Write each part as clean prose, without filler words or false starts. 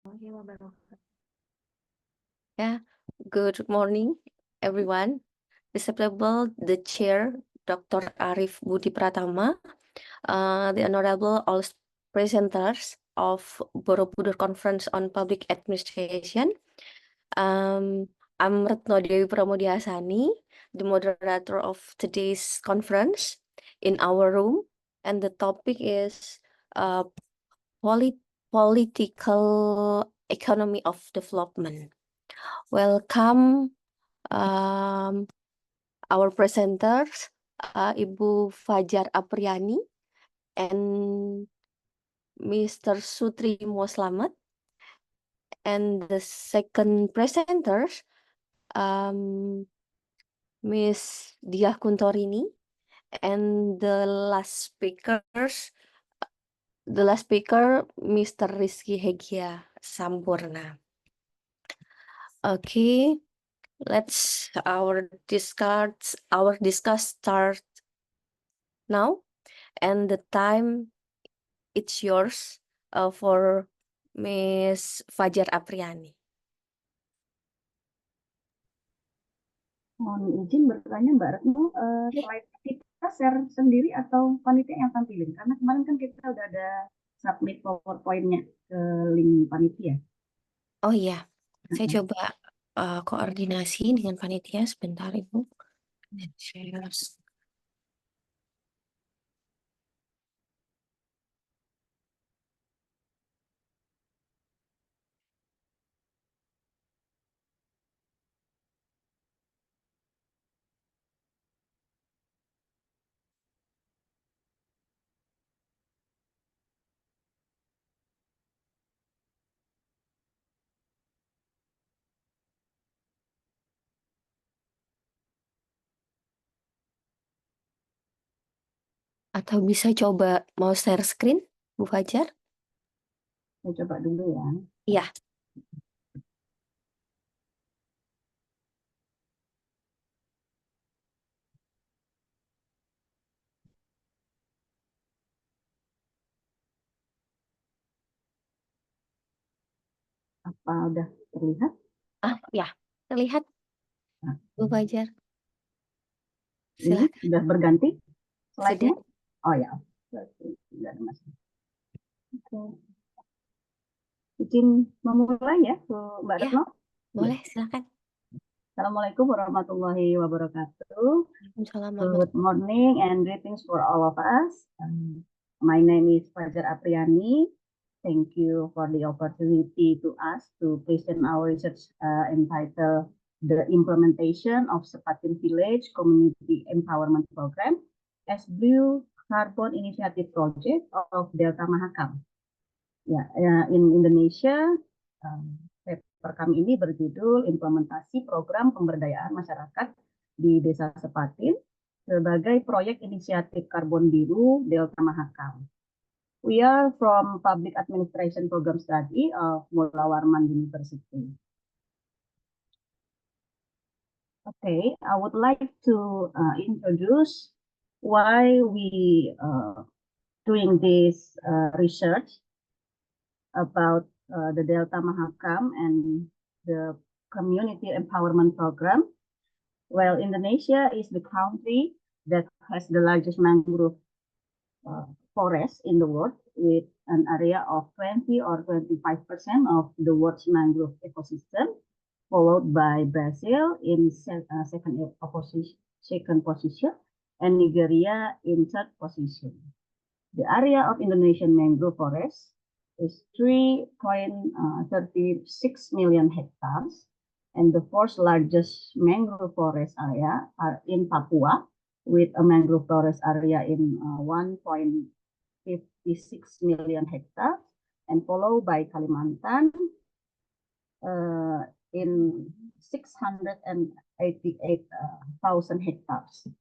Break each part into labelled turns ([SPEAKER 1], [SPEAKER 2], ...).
[SPEAKER 1] Yeah, good morning, everyone. Respectable the chair, Dr. Arif Budi Pratama, the honorable all presenters of Borobudur Conference on Public Administration. I'm Retno Dewi Pramodyasani, the moderator of today's conference in our room, and the topic is political economy of development. Welcome our presenters, Ibu Fajar Apriani and Mr. Sutri Moslamet, and the second presenters, Miss Diah Kuntorini, and the last speaker, Mr. Rizky Hegia Sampurna. Okay, let's our discuss start now, and the time it's yours for Miss Fajar Apriani.
[SPEAKER 2] Mohon izin bertanya Mbak Retno, slide kita share sendiri atau panitia yang tampilin? Karena kemarin kan kita udah ada submit PowerPoint-nya ke link panitia.
[SPEAKER 1] Oh iya, saya coba koordinasi dengan panitia sebentar Ibu. Share. Atau bisa coba mau share screen, Bu Fajar?
[SPEAKER 2] Saya coba dulu ya.
[SPEAKER 1] Iya.
[SPEAKER 2] Apa udah terlihat?
[SPEAKER 1] Ya, terlihat Bu Fajar.
[SPEAKER 2] Ini
[SPEAKER 1] Silakan.
[SPEAKER 2] sudah berganti slide-nya?
[SPEAKER 1] Sudah.
[SPEAKER 2] Oh ya, tidak ada masalah. Oke. Izin memulai ya, Mbak
[SPEAKER 1] Ya,
[SPEAKER 2] Retno?
[SPEAKER 1] boleh, silakan.
[SPEAKER 2] Assalamualaikum warahmatullahi wabarakatuh.
[SPEAKER 1] Waalaikumsalam.
[SPEAKER 2] Good morning and greetings for all of us. My name is Fajar Apriani. Thank you for the opportunity to us to present our research entitled The Implementation of Sepatin Village Community Empowerment Program as Blue Carbon Initiative Project of Delta Mahakam. Ya, in Indonesia, paper kami ini berjudul Implementasi Program Pemberdayaan Masyarakat di Desa Sepatin sebagai proyek inisiatif karbon biru Delta Mahakam. We are from Public Administration Program Study of Mula Warman University. Okay, I would like to introduce why we doing this research about the Delta Mahakam and the Community Empowerment Program. Well, Indonesia is the country that has the largest mangrove forest in the world, with an area of 20 or 25% of the world's mangrove ecosystem, followed by Brazil in second position, and Nigeria in third position. The area of Indonesian mangrove forest is 3.36 million hectares, and the fourth largest mangrove forest area are in Papua, with a mangrove forest area in 1.56 million hectares, and followed by Kalimantan in 688,000 hectares.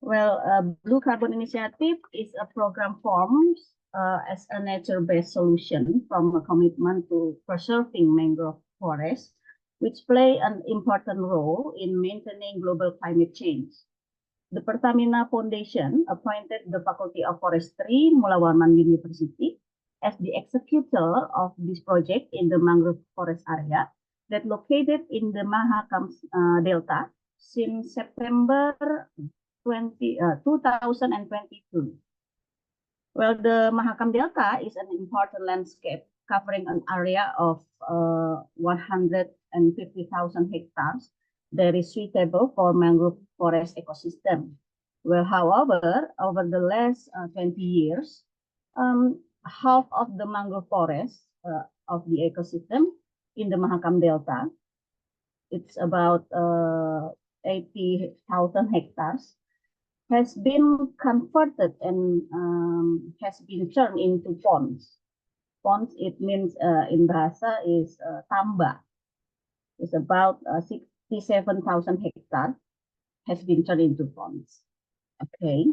[SPEAKER 2] Well, Blue Carbon Initiative is a program formed as a nature-based solution from a commitment to preserving mangrove forests, which play an important role in maintaining global climate change. the Pertamina Foundation appointed the Faculty of Forestry, Mula Warman University, as the executor of this project in the mangrove forest area that located in the Mahakam Delta since September 2022. Well, the Mahakam Delta is an important landscape covering an area of 150,000 hectares that is suitable for mangrove forest ecosystem. Well, however, over the last 20 years, half of the mangrove forest of the ecosystem in the Mahakam Delta, it's about 80,000 hectares, has been converted and has been turned into ponds. Ponds, it means in Bahasa is tambak. It's about 67,000 hectares has been turned into ponds. Okay.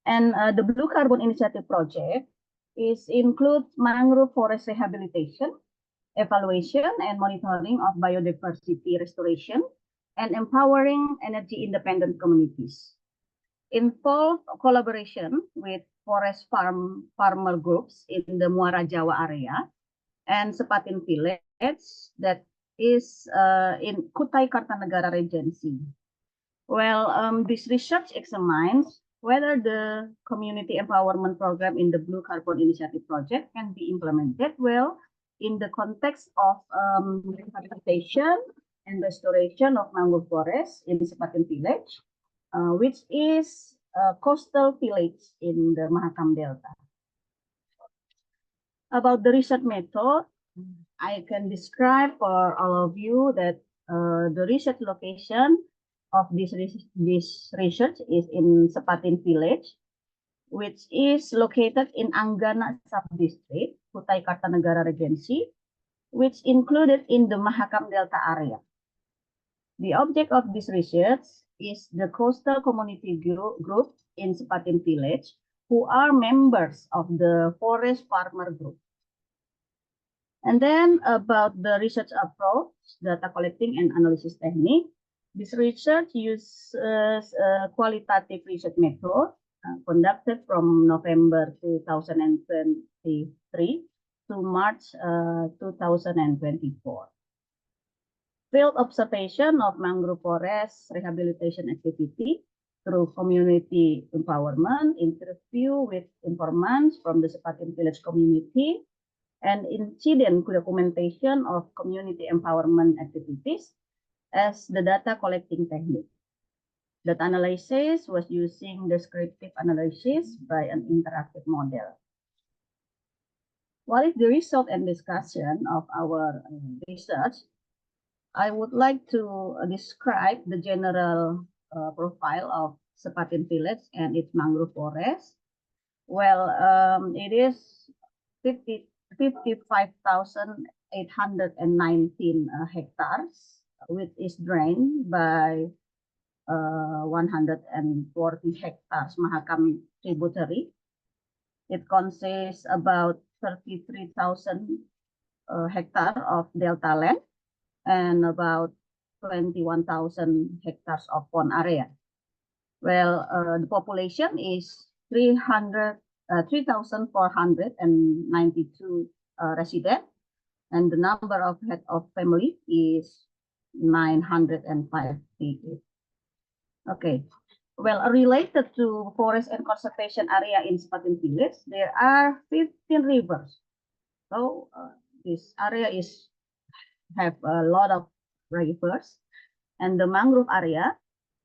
[SPEAKER 2] And the Blue Carbon Initiative project includes mangrove forest rehabilitation, evaluation and monitoring of biodiversity restoration, and empowering energy-independent communities. Involve collaboration with forest farmer groups in the Muara Jawa area and Sepatin Village that is in Kutai Kartanegara Regency. Well, this research examines whether the community empowerment program in the Blue Carbon Initiative project can be implemented well in the context of rehabilitation and restoration of mangrove forests in Sepatin Village, which is a coastal village in the Mahakam Delta. About the research method, I can describe for all of you that the research location of this research is in Sepatin Village, which is located in Anggana Subdistrict, Kutai Kartanegara Regency, which included in the Mahakam Delta area. The object of this research is the coastal community group in Sepatin Village, who are members of the forest farmer group. And then about the research approach, data collecting and analysis technique. This research uses a qualitative research method conducted from November 2023 to March 2024. Field observation of mangrove forest rehabilitation activity through community empowerment, interview with informants from the Sepatin Village community, and incident documentation of community empowerment activities as the data collecting technique. Data analysis was using descriptive analysis by an interactive model. What is the result and discussion of our research? I would like to describe the general profile of Sepatin Village and its mangrove forest. Well, it is 55,819 hectares, which is drained by 140 hectares Mahakam tributary. It consists about 33,000 hectares of delta land and about 21,000 hectares of pond area. Well, the population is 3,492 residents, and the number of head of family is 958. Okay. Well, related to forest and conservation area in Sepatin Village, there are 15 rivers. So this area have a lot of rivers, and the mangrove area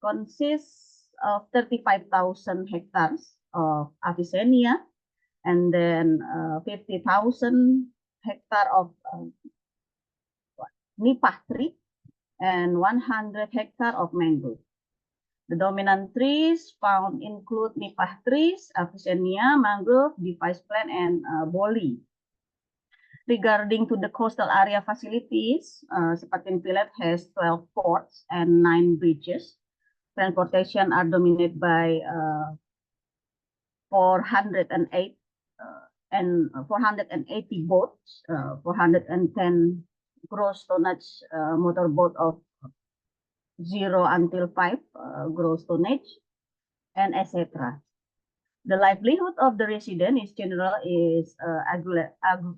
[SPEAKER 2] consists of 35,000 hectares of Avicennia, and then 50,000 hectares of nipah tree, and 100 hectares of mangrove. The dominant trees found include nipah trees, Avicennia, mangrove, device plant, and boli. Regarding to the coastal area facilities, Sepatin Village has 12 ports and 9 bridges. Transportation are dominated by 408 and 480 boats, 410 gross tonnage motorboat of 0 until 5 gross tonnage, and etc. The livelihood of the resident is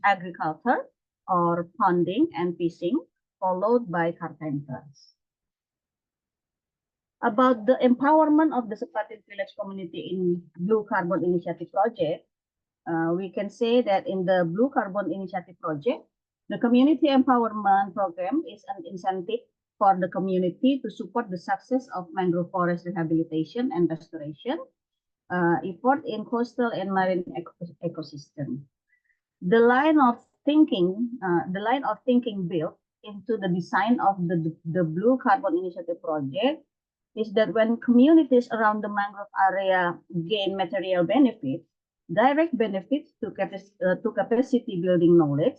[SPEAKER 2] agriculture or ponding and fishing, followed by carpenters. About the empowerment of the Sepatin Village community in Blue Carbon Initiative project, we can say that in the Blue Carbon Initiative project, the community empowerment program is an incentive for the community to support the success of mangrove forest rehabilitation and restoration effort in coastal and marine ecosystem. The line of thinking built into the design of the Blue Carbon Initiative project is that when communities around the mangrove area gain material benefits, direct benefits to capacity building knowledge,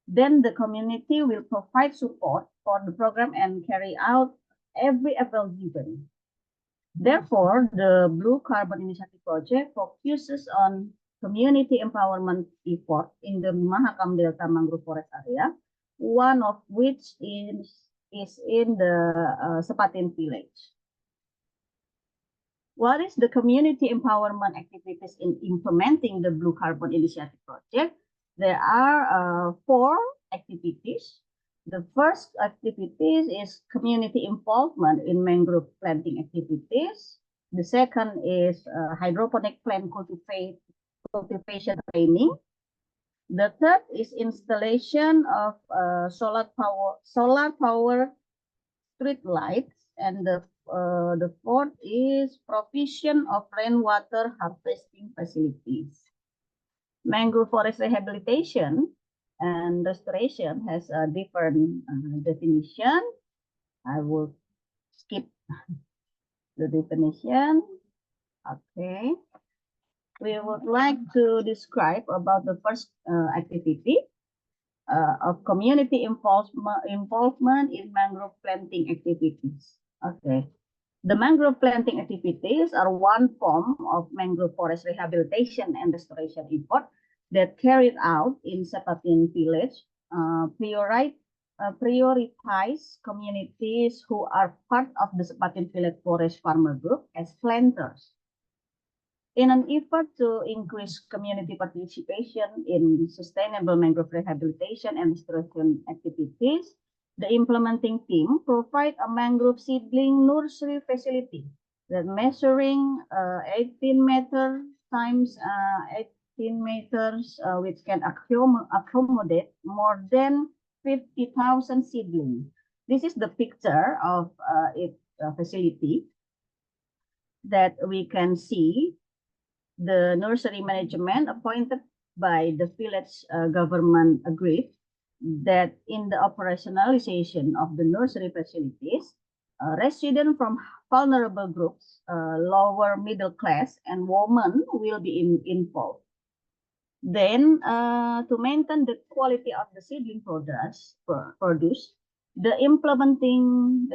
[SPEAKER 2] then the community will provide support for the program and carry out every effort given. Therefore, the Blue Carbon Initiative project focuses on community empowerment effort in the Mahakam Delta mangrove forest area, one of which is in the Sepatin village. What is the community empowerment activities in implementing the Blue Carbon Initiative project? There are 4 activities. The first activities is community involvement in mangrove planting activities. The second is hydroponic plant cultivation training. The third is installation of solar power street lights, and the fourth is provision of rainwater harvesting facilities. Mangrove forest rehabilitation and restoration has a different definition. I will skip the definition. Okay. We would like to describe about the first activity of community involvement in mangrove planting activities. Okay. The mangrove planting activities are one form of mangrove forest rehabilitation and restoration effort that carried out in Sepatin village, prioritize communities who are part of the Sepatin village forest farmer group as planters. In an effort to increase community participation in sustainable mangrove rehabilitation and restoration activities, the implementing team provide a mangrove seedling nursery facility that measuring 18 meters times 18 meters, which can accommodate more than 50,000 seedlings. This is the picture of its facility that we can see. The nursery management appointed by the village government agreed that in the operationalization of the nursery facilities, residents from vulnerable groups, lower middle class, and women will be involved. Then, to maintain the quality of the seedling produced, the implementing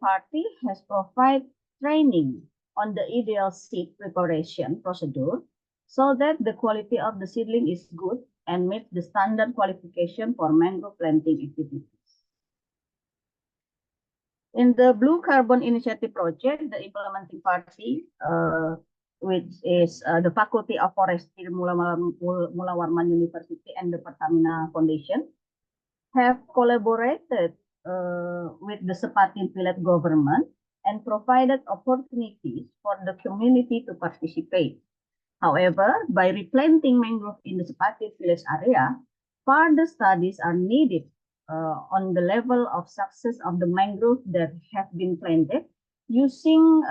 [SPEAKER 2] party has provided training on the ideal seed preparation procedure so that the quality of the seedling is good and meets the standard qualification for mangrove planting activities. In the Blue Carbon Initiative project, the implementing party, which is the Faculty of Forestry, Mula Warman University, and the Pertamina Foundation, have collaborated with the Sepatin village government and provided opportunities for the community to participate. However, by replanting mangrove in the Sepatin village area, further studies are needed on the level of success of the mangrove that have been planted using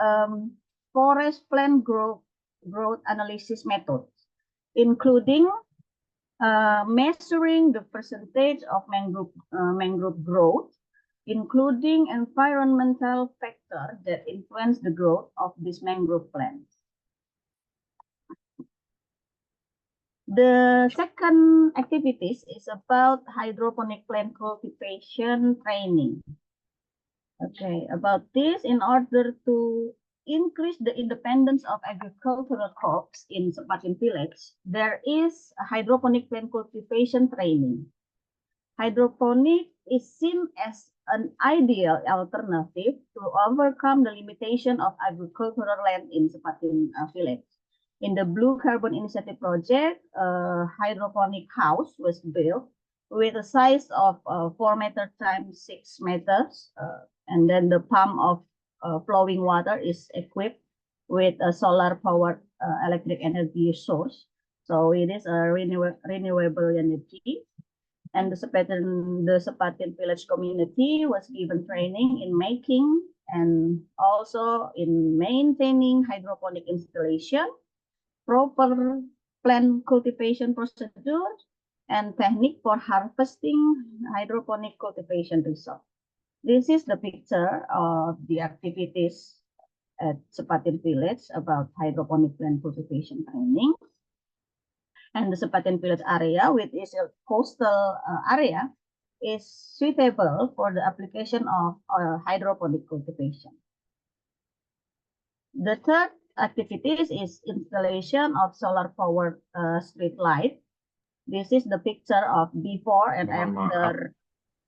[SPEAKER 2] forest plant growth analysis methods, including measuring the percentage of mangrove growth, including environmental factors that influence the growth of these mangrove plants. The second activities is about hydroponic plant cultivation training. Okay, about this, in order to increase the independence of agricultural crops in Sepatin village, there is a hydroponic plant cultivation training. Hydroponic is seen as an ideal alternative to overcome the limitation of agricultural land in Sepatin village. In the Blue Carbon Initiative project, a hydroponic house was built with a size of 4 meters times 6 meters, and then the pump of flowing water is equipped with a solar powered electric energy source. So it is a renewable energy. And the Sepatin village community was given training in making and also in maintaining hydroponic installation, proper plant cultivation procedure, and technique for harvesting hydroponic cultivation result. This is the picture of the activities at Sepatin village about hydroponic plant cultivation training. And the Sepatin village area, which is a coastal area, is suitable for the application of hydroponic cultivation. The third activities is installation of solar powered street light. This is the picture of before and after.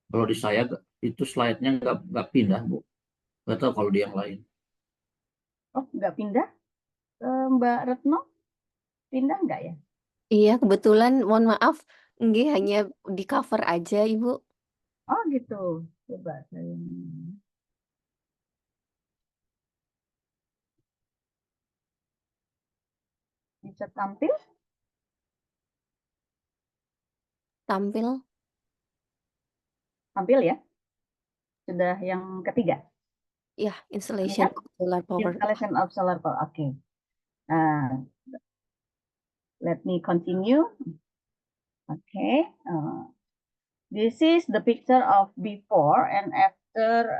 [SPEAKER 3] Kalau di saya itu slide-nya nggak pindah, Bu. Nggak tahu kalau di yang lain.
[SPEAKER 2] Oh, nggak pindah? Mbak Retno, pindah nggak ya?
[SPEAKER 1] Iya, kebetulan mohon maaf, nggih hanya di cover aja, Ibu.
[SPEAKER 2] Oh gitu. Coba saya. Bisa tampil?
[SPEAKER 1] Tampil.
[SPEAKER 2] Tampil ya? Sudah yang ketiga?
[SPEAKER 1] Ya, installation of solar power.
[SPEAKER 2] Installation of solar power. Okay. Let me continue. Okay. This is the picture of before and after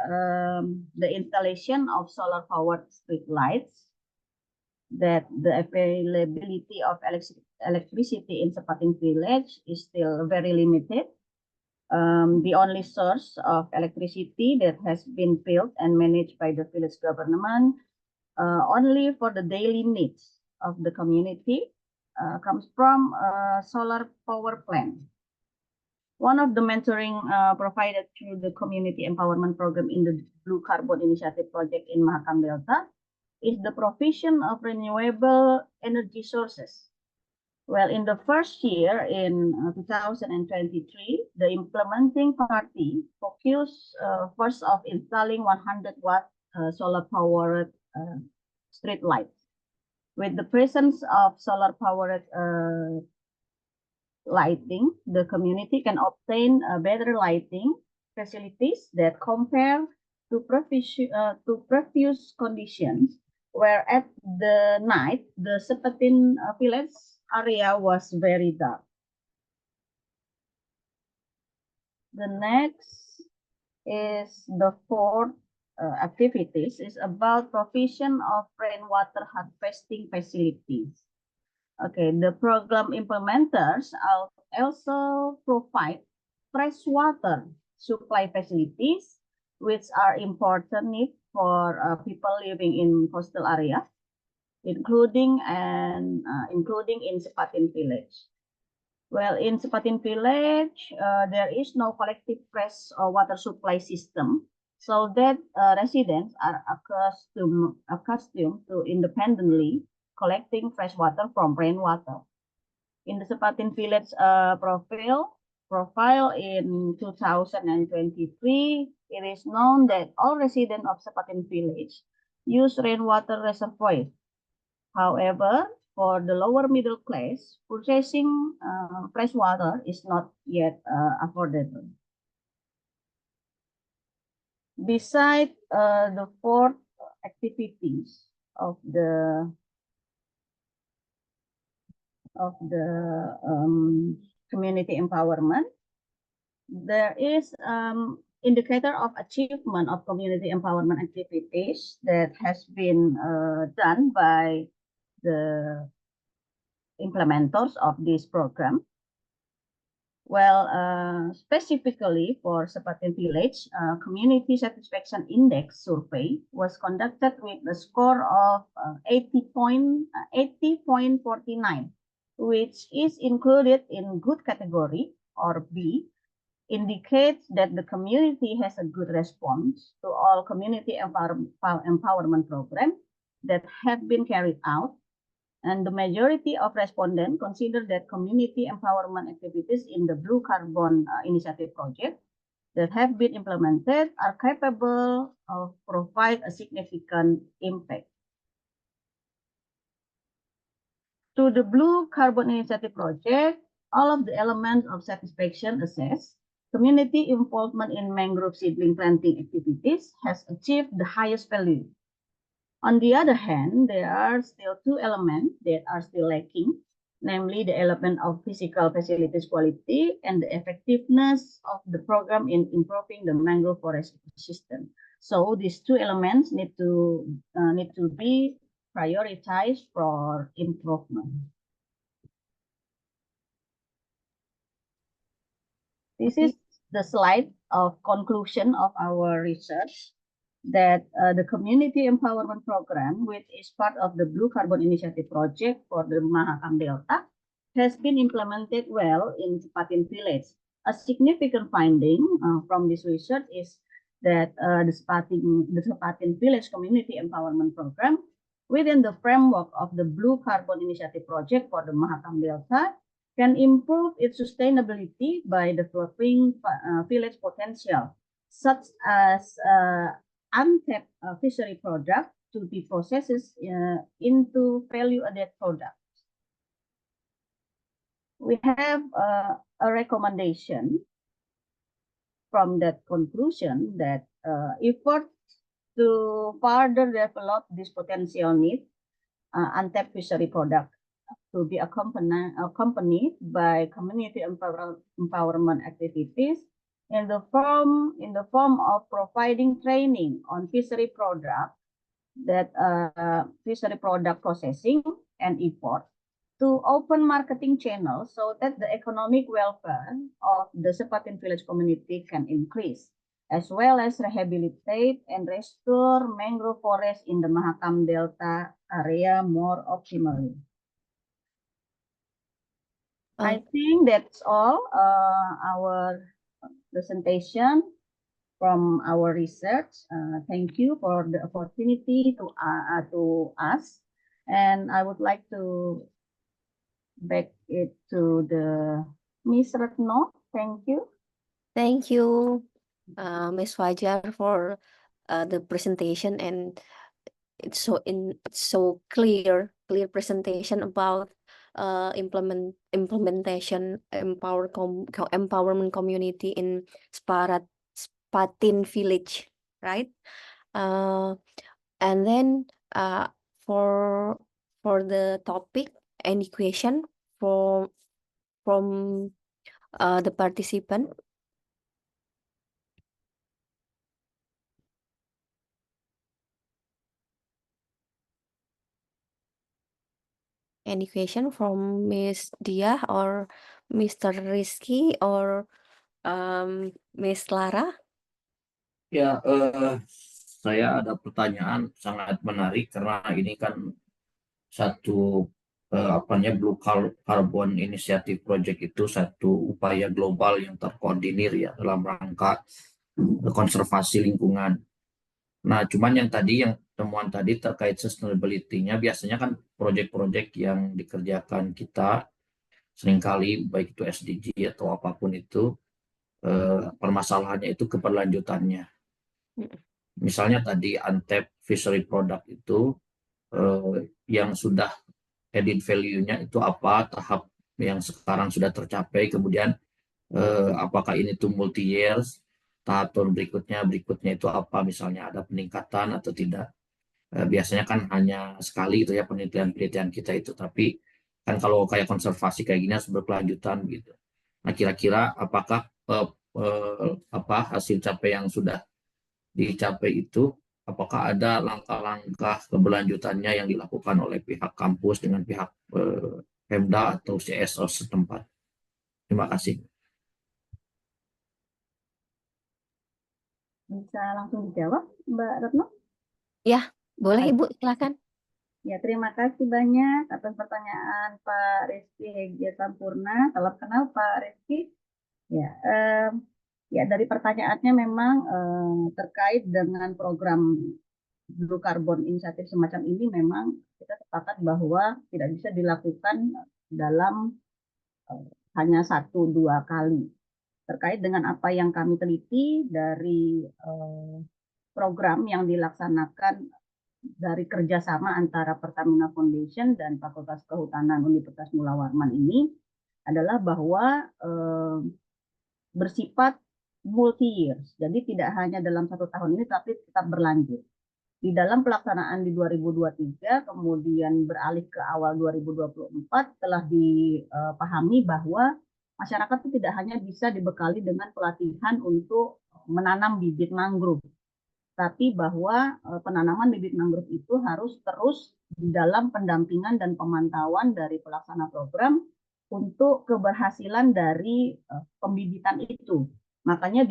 [SPEAKER 2] the installation of solar powered street lights. That the availability of electricity in Sepatin village is still very limited. The only source of electricity that has been built and managed by the village government only for the daily needs of the community comes from solar power plant. One of the mentoring provided through the community empowerment program in the Blue Carbon Initiative project in Mahakam Delta is the provision of renewable energy sources. Well, in the first year in 2023, the implementing party focused first of installing 100-watt solar powered street lights. With the presence of solar powered lighting, the community can obtain better lighting facilities that compare to previous conditions, where at the night, the Sepatin village area was very dark. The next is the fourth activities is about provision of rainwater harvesting facilities. Okay, the program implementers also provide freshwater supply facilities, which are important need for people living in coastal area, including in Sepatin village. Well, in Sepatin village, there is no collective fresh water supply system, so that residents are accustomed to independently collecting fresh water from rainwater. In the Sepatin village profile in 2023, it is known that all residents of Sepatin village use rainwater reservoirs. However, for the lower middle class, purchasing fresh water is not yet affordable. Besides the four activities of the community empowerment, there is indicator of achievement of community empowerment activities that has been done by the implementers of this program. Well, specifically for Sepatin village, community satisfaction index survey was conducted with a score of 80.49, which is included in good category or B, indicates that the community has a good response to all community empowerment programs that have been carried out, and the majority of respondents consider that community empowerment activities in the Blue Carbon Initiative project that have been implemented are capable of provide a significant impact. To the Blue Carbon Initiative project, all of the elements of satisfaction assessed, community involvement in mangrove seedling planting activities has achieved the highest value. On the other hand, there are still two elements that are still lacking, namely the element of physical facilities quality and the effectiveness of the program in improving the mangrove forest ecosystem. So these two elements need to be prioritized for improvement. This is the slide of conclusion of our research that the Community Empowerment Program, which is part of the Blue Carbon Initiative project for the Mahakam Delta, has been implemented well in Sepatin Village. A significant finding from this research is that the Sepatin Village Community Empowerment Program, within the framework of the Blue Carbon Initiative project for the Mahakam Delta, can improve its sustainability by developing village potential, such as untapped fishery product to be processed into value-added products. We have a recommendation from that conclusion that effort to further develop this potential need, untapped fishery product, to be accompanied by community empowerment activities in the form of providing training on fishery product, that fishery product processing and import, to open marketing channels so that the economic welfare of the Sepatin Village community can increase, as well as rehabilitate and restore mangrove forest in the Mahakam Delta area more optimally. I think that's all our presentation from our research. Thank you for the opportunity to us, and I would like to back it to the Miss Retno. Thank you.
[SPEAKER 1] Thank you, Ms. Fajar, for the presentation, and it's so clear presentation about implementation empowerment community in Sepatin Village, right? And then for the topic, any question from the participant? Any question from Miss Dia or Mr. Rizky or Miss Lara?
[SPEAKER 3] Ya, saya ada pertanyaan sangat menarik karena ini kan satu Blue Carbon Initiative Project itu satu upaya global yang terkoordinir ya dalam rangka konservasi lingkungan. Nah, cuman yang temuan tadi terkait sustainability-nya biasanya kan proyek-proyek yang dikerjakan kita seringkali baik itu SDG atau apapun itu permasalahannya itu keberlanjutannya. Misalnya tadi untapped fishery product itu yang sudah added value-nya itu apa, tahap yang sekarang sudah tercapai, kemudian apakah ini tuh multi years, tahap tahun berikutnya itu apa, misalnya ada peningkatan atau tidak. Biasanya kan hanya sekali itu ya penelitian kita itu, tapi kan kalau kayak konservasi kayak gini harus berkelanjutan gitu. Nah, kira-kira apakah hasil capaian yang sudah dicapai itu, apakah ada langkah-langkah keberlanjutannya yang dilakukan oleh pihak kampus dengan pihak Pemda atau CSO setempat? Terima kasih.
[SPEAKER 2] Bisa langsung dijawab, Mbak Retno?
[SPEAKER 1] Ya, boleh Ibu, silakan.
[SPEAKER 2] Ya, terima kasih banyak atas pertanyaan Pak Rizky Hegya Sampurna. Salam kenal Pak Rizky. Ya, Ya, dari pertanyaannya memang terkait dengan program Blue Carbon Initiative semacam ini memang kita sepakat bahwa tidak bisa dilakukan dalam hanya 1-2 kali. Terkait dengan apa yang kami teliti dari program yang dilaksanakan dari kerjasama antara Pertamina Foundation dan Fakultas Kehutanan Universitas Mula Warman ini adalah bahwa bersifat multi years. Jadi tidak hanya dalam 1 tahun ini, tapi tetap berlanjut. Di dalam pelaksanaan di 2023, kemudian beralih ke awal 2024, telah dipahami bahwa masyarakat itu tidak hanya bisa dibekali dengan pelatihan untuk menanam bibit mangrove, tapi bahwa penanaman bibit mangrove itu harus terus di dalam pendampingan dan pemantauan dari pelaksana program untuk keberhasilan dari pembibitan itu. Makanya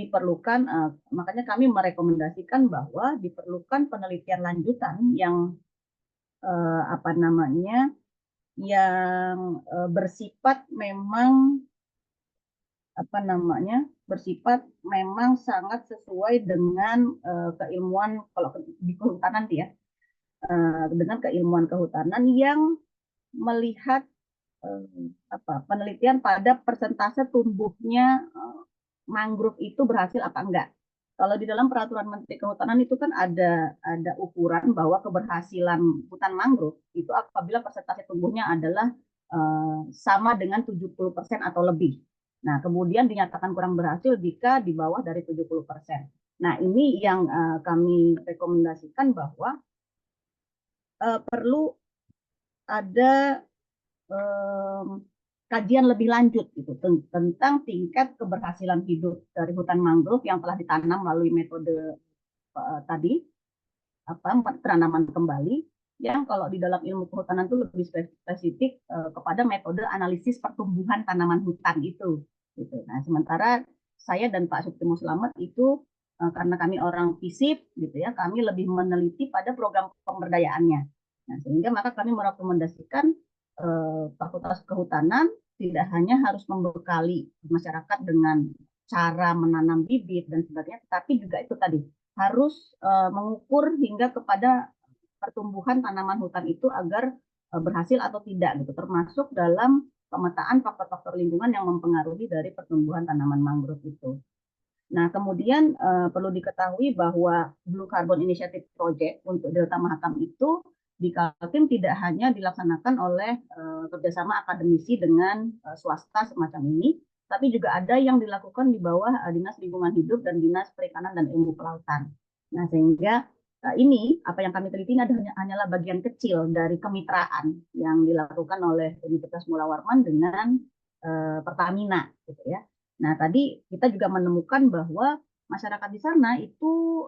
[SPEAKER 2] kami merekomendasikan bahwa diperlukan penelitian lanjutan yang bersifat memang sangat sesuai dengan keilmuan, kalau di kehutanan ya, dengan keilmuan kehutanan yang melihat penelitian pada persentase tumbuhnya mangrove itu berhasil apa enggak. Kalau di dalam peraturan Menteri Kehutanan itu kan ada ukuran bahwa keberhasilan hutan mangrove itu apabila persentase tumbuhnya adalah sama dengan 70% atau lebih. Nah, kemudian dinyatakan kurang berhasil jika di bawah dari 70%. Nah, ini yang kami rekomendasikan bahwa perlu ada kajian lebih lanjut gitu tentang tingkat keberhasilan hidup dari hutan mangrove yang telah ditanam melalui metode tadi penanaman kembali, yang kalau di dalam ilmu kehutanan itu lebih spesifik kepada metode analisis pertumbuhan tanaman hutan itu gitu. Nah, sementara saya dan Pak Supremo Slamet itu karena kami orang FISIP gitu ya, kami lebih meneliti pada program pemberdayaannya. Nah, sehingga maka kami merekomendasikan Fakultas Kehutanan tidak hanya harus membekali masyarakat dengan cara menanam bibit dan sebagainya, tetapi juga itu tadi harus mengukur hingga kepada pertumbuhan tanaman hutan itu agar berhasil atau tidak gitu, termasuk dalam pemetaan faktor-faktor lingkungan yang mempengaruhi dari pertumbuhan tanaman mangrove itu. Nah, kemudian perlu diketahui bahwa Blue Carbon Initiative Project untuk Delta Mahakam itu di Kaltim tidak hanya dilaksanakan oleh kerjasama akademisi dengan swasta semacam ini, tapi juga ada yang dilakukan di bawah Dinas Lingkungan Hidup dan Dinas Perikanan dan Ilmu Kelautan. Nah, sehingga ini apa yang kami teliti ini hanyalah bagian kecil dari kemitraan yang dilakukan oleh Universitas Mula Warman dengan Pertamina, gitu ya. Nah, tadi kita juga menemukan bahwa masyarakat di sana itu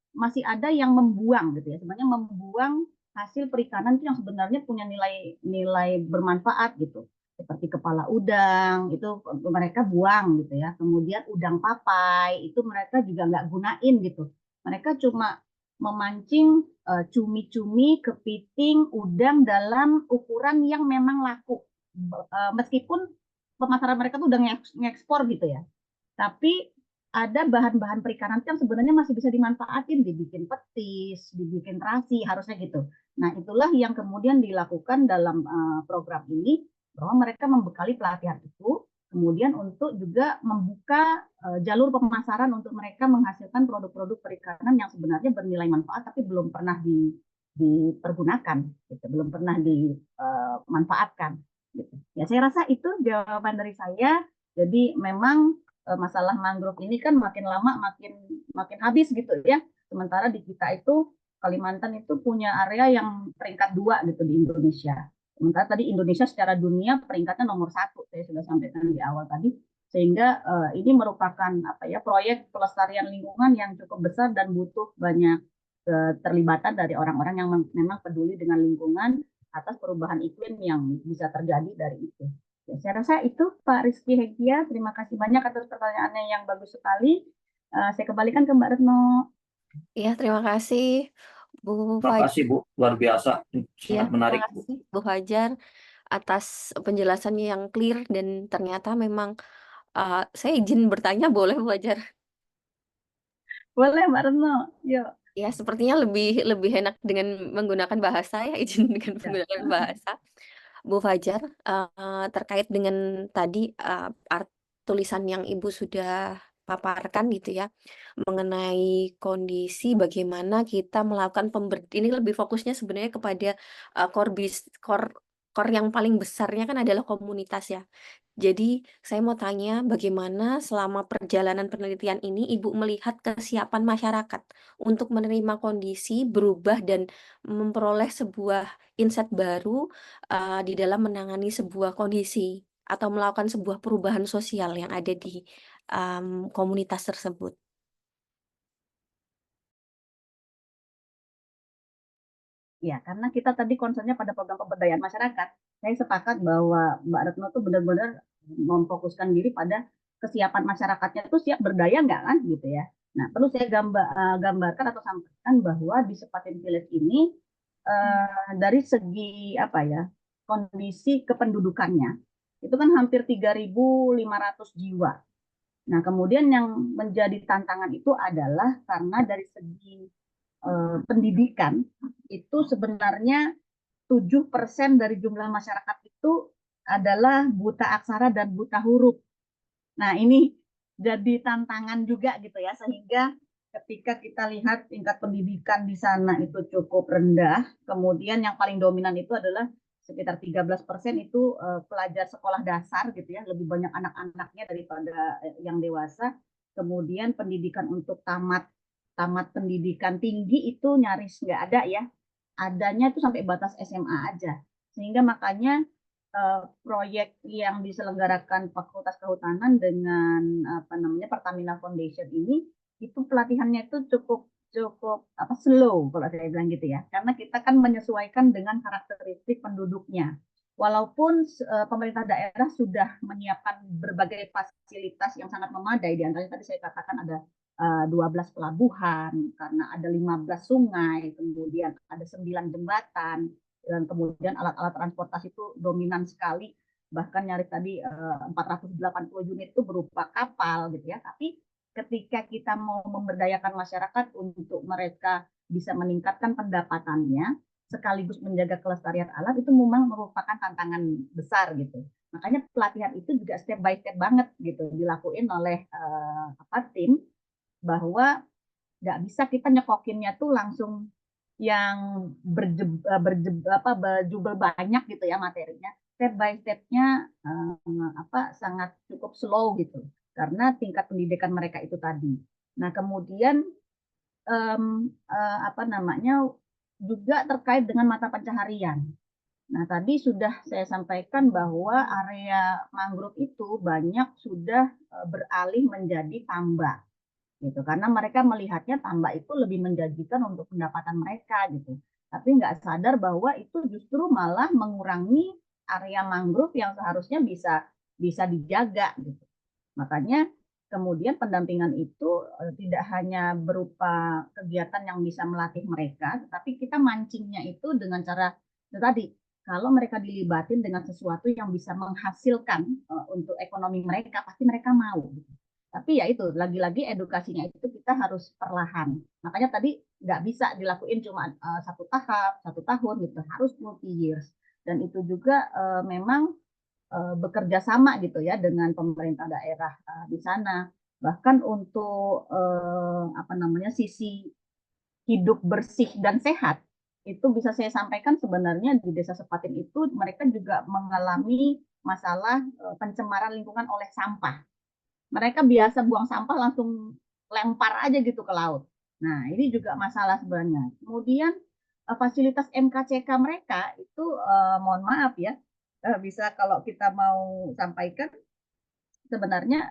[SPEAKER 2] masih ada yang membuang gitu ya, sebenarnya membuang hasil perikanan itu yang sebenarnya punya nilai bermanfaat gitu, seperti kepala udang itu mereka buang gitu ya, kemudian udang papai itu mereka juga nggak gunain gitu, mereka cuma memancing cumi-cumi, kepiting, udang dalam ukuran yang memang laku, meskipun pemasaran mereka tuh udah ngekspor gitu ya, tapi ada bahan-bahan perikanan yang sebenarnya masih bisa dimanfaatin, dibikin petis, dibikin terasi, harusnya gitu. Nah, itulah yang kemudian dilakukan dalam program ini, bahwa mereka membekali pelatihan itu, kemudian untuk juga membuka jalur pemasaran untuk mereka menghasilkan produk-produk perikanan yang sebenarnya bernilai manfaat, tapi belum pernah dipergunakan, gitu, belum pernah dimanfaatkan. Gitu. Ya, saya rasa itu jawaban dari saya. Jadi memang masalah mangrove ini kan makin lama makin habis gitu ya. Sementara di kita itu Kalimantan itu punya area yang peringkat 2 gitu di Indonesia. Sementara tadi Indonesia secara dunia peringkatnya nomor 1, saya sudah sampaikan di awal tadi. Sehingga ini merupakan proyek pelestarian lingkungan yang cukup besar dan butuh banyak keterlibatan dari orang-orang yang memang peduli dengan lingkungan atas perubahan iklim yang bisa terjadi dari itu. Ya, saya rasa itu Pak Rizky Hekia. Terima kasih banyak atas pertanyaannya yang bagus sekali. Saya kembalikan ke Mbak Retno.
[SPEAKER 1] Ya, terima kasih Bu
[SPEAKER 3] Terima
[SPEAKER 1] Fajar.
[SPEAKER 3] kasih Bu, luar biasa,
[SPEAKER 1] Ya,
[SPEAKER 3] sangat menarik
[SPEAKER 1] terima
[SPEAKER 3] Bu.
[SPEAKER 1] kasih Bu Fajar atas penjelasannya yang clear, dan ternyata memang Saya izin bertanya boleh Bu Fajar?
[SPEAKER 2] Boleh Mbak Retno, yuk.
[SPEAKER 1] Ya, sepertinya lebih lebih enak dengan menggunakan bahasa ya, izin dengan
[SPEAKER 2] Ya.
[SPEAKER 1] menggunakan bahasa. Bu Fajar, terkait dengan tadi tulisan yang Ibu sudah paparkan gitu ya, mengenai kondisi bagaimana kita melakukan ini lebih fokusnya sebenarnya kepada core core yang paling besarnya kan adalah komunitas ya. Jadi saya mau tanya bagaimana selama perjalanan penelitian ini Ibu melihat kesiapan masyarakat untuk menerima kondisi, berubah dan memperoleh sebuah insight baru di dalam menangani sebuah kondisi atau melakukan sebuah perubahan sosial yang ada di komunitas tersebut.
[SPEAKER 2] Ya, karena kita tadi concernnya pada program pemberdayaan masyarakat, saya sepakat bahwa Mbak Retno tuh benar-benar memfokuskan diri pada kesiapan masyarakatnya itu siap berdaya nggak kan gitu ya. Nah, perlu saya gambarkan atau sampaikan bahwa di Sepatin Village ini dari segi apa ya kondisi kependudukannya itu kan hampir 3.500 jiwa. Nah, kemudian yang menjadi tantangan itu adalah karena dari segi pendidikan itu sebenarnya 7% dari jumlah masyarakat itu adalah buta aksara dan buta huruf. Nah, ini jadi tantangan juga gitu ya, sehingga ketika kita lihat tingkat pendidikan di sana itu cukup rendah, kemudian yang paling dominan itu adalah sekitar 13% itu pelajar sekolah dasar gitu ya, lebih banyak anak-anaknya daripada yang dewasa. Kemudian pendidikan untuk tamat tamat pendidikan tinggi itu nyaris nggak ada ya, adanya itu sampai batas SMA aja. Sehingga makanya proyek yang diselenggarakan Fakultas Kehutanan dengan apa namanya Pertamina Foundation ini itu pelatihannya itu cukup cukup apa slow kalau saya bilang gitu ya. Karena kita kan menyesuaikan dengan karakteristik penduduknya. Walaupun pemerintah daerah sudah menyiapkan berbagai fasilitas yang sangat memadai, di antaranya tadi saya katakan ada 12 pelabuhan, karena ada 15 sungai, kemudian ada 9 jembatan, dan kemudian alat-alat transportasi itu dominan sekali, bahkan nyaris tadi 480 unit itu berupa kapal gitu ya. Tapi ketika kita mau memberdayakan masyarakat untuk mereka bisa meningkatkan pendapatannya sekaligus menjaga kelestarian alam itu memang merupakan tantangan besar gitu. Makanya pelatihan itu juga step by step banget gitu dilakuin oleh tim, bahwa nggak bisa kita nyekokinnya tuh langsung yang berjubel banyak gitu ya materinya. Step by stepnya sangat cukup slow gitu karena tingkat pendidikan mereka itu tadi. Nah, kemudian apa namanya juga terkait dengan mata pencaharian. Nah, tadi sudah saya sampaikan bahwa area mangrove itu banyak sudah beralih menjadi tambak gitu, karena mereka melihatnya tambak itu lebih menjanjikan untuk pendapatan mereka gitu, tapi nggak sadar bahwa itu justru malah mengurangi area mangrove yang seharusnya bisa bisa dijaga gitu. Makanya kemudian pendampingan itu tidak hanya berupa kegiatan yang bisa melatih mereka, tetapi kita mancingnya itu dengan cara tadi, kalau mereka dilibatin dengan sesuatu yang bisa menghasilkan untuk ekonomi mereka, pasti mereka mau gitu. Tapi ya itu lagi-lagi edukasinya itu kita harus perlahan. Makanya tadi nggak bisa dilakuin cuma satu tahap, satu tahun gitu, harus multi years. Dan itu juga memang bekerja sama gitu ya dengan pemerintah daerah di sana. Bahkan untuk apa namanya sisi hidup bersih dan sehat itu bisa saya sampaikan sebenarnya di Desa Sepatin itu mereka juga mengalami masalah pencemaran lingkungan oleh sampah. Mereka biasa buang sampah langsung lempar aja gitu ke laut. Nah, ini juga masalah sebenarnya. Kemudian fasilitas MKCK mereka itu mohon maaf ya, bisa kalau kita mau sampaikan sebenarnya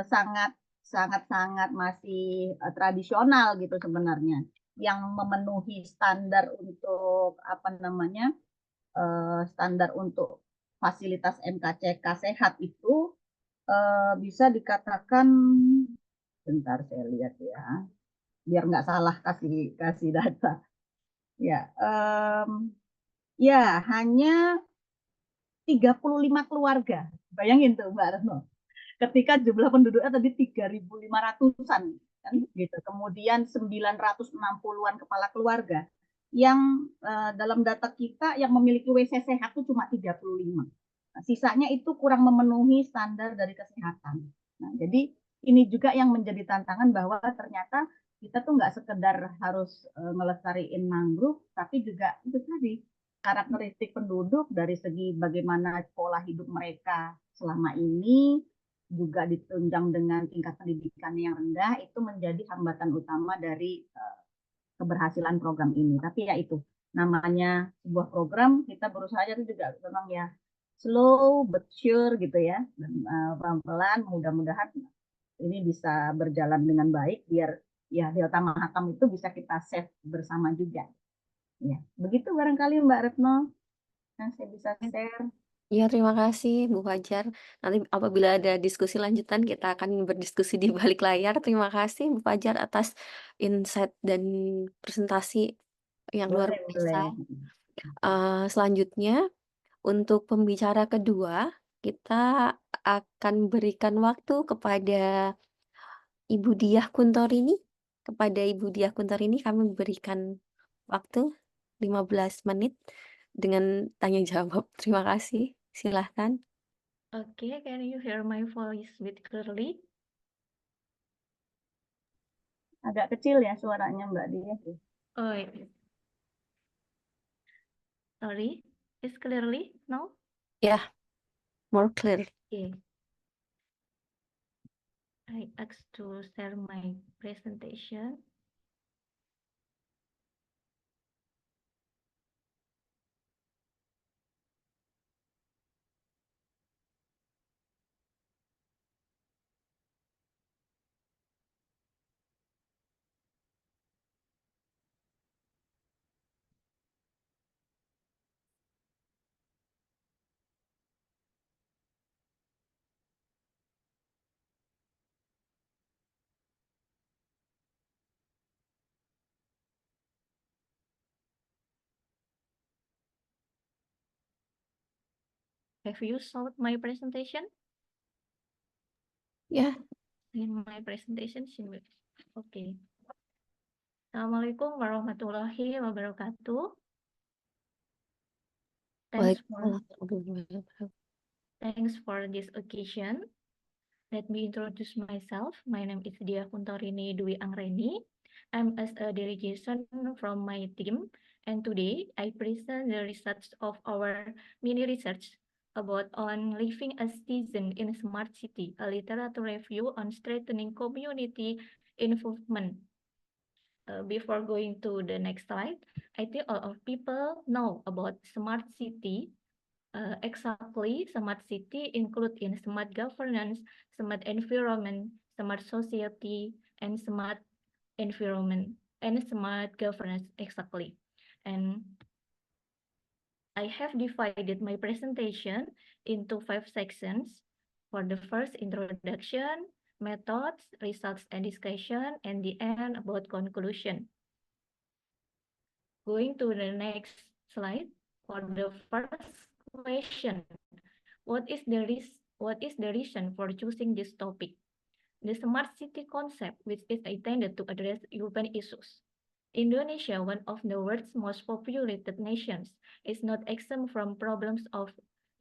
[SPEAKER 2] sangat sangat sangat masih tradisional gitu sebenarnya, yang memenuhi standar untuk apa namanya standar untuk fasilitas MKCK sehat itu bisa dikatakan, bentar saya lihat ya, biar nggak salah kasih kasih data. Ya, ya hanya 35 keluarga. Bayangin tuh Mbak Retno. ketika jumlah penduduknya tadi 3.500-an kan gitu. Kemudian 960-an kepala keluarga yang dalam data kita yang memiliki WC sehat itu cuma 35. Nah, sisanya itu kurang memenuhi standar dari kesehatan. Nah, jadi ini juga yang menjadi tantangan bahwa ternyata kita tuh nggak sekedar harus ngelestariin mangrove, tapi juga itu tadi karakteristik penduduk dari segi bagaimana pola hidup mereka selama ini juga ditunjang dengan tingkat pendidikan yang rendah itu menjadi hambatan utama dari keberhasilan program ini. Tapi ya itu namanya sebuah program kita berusaha itu juga memang ya slow but sure gitu ya dan pelan-pelan mudah-mudahan ini bisa berjalan dengan baik biar ya Delta Mahakam itu bisa kita save bersama juga. Ya, begitu barangkali Mbak Retno yang saya bisa share.
[SPEAKER 1] Ya, terima kasih Bu Fajar. Nanti apabila ada diskusi lanjutan, kita akan berdiskusi di balik layar. Terima kasih Bu Fajar atas insight dan presentasi yang luar
[SPEAKER 2] Boleh,
[SPEAKER 1] biasa.
[SPEAKER 2] boleh.
[SPEAKER 1] Selanjutnya, untuk pembicara kedua, kita akan berikan waktu kepada Ibu Diah Kuntorini. Kepada Ibu Diah Kuntorini kami berikan waktu 15 menit dengan tanya jawab. Terima kasih. Silahkan.
[SPEAKER 4] Okay, can you hear my voice with clearly?
[SPEAKER 2] Agak kecil ya suaranya Mbak Diah.
[SPEAKER 4] Oh, sorry. Is clearly now?
[SPEAKER 1] Yeah, more clear.
[SPEAKER 4] Okay. I asked to share my presentation. Have you saw my presentation?
[SPEAKER 1] Yeah.
[SPEAKER 4] In my presentation, okay. Assalamualaikum warahmatullahi wabarakatuh. Thanks for this occasion. Let me introduce myself. My name is Diah Kuntorini Dwi Angreni. I'm as a delegation from my team, and today I present the results of our mini research about on living as citizen in a smart city, a literature review on strengthening community involvement. Before going to the next slide, I think all of people know about smart city. Exactly, smart city include in smart governance, smart environment, smart society, and smart environment, and smart governance exactly. And I have divided my presentation into 5 sections. For the first, introduction, methods, results and discussion, and the end about conclusion. Going to the next slide. For the first question, what is the reason for choosing this topic? The smart city concept, which is intended to address urban issues. Indonesia, one of the world's most populated nations, is not exempt from problems of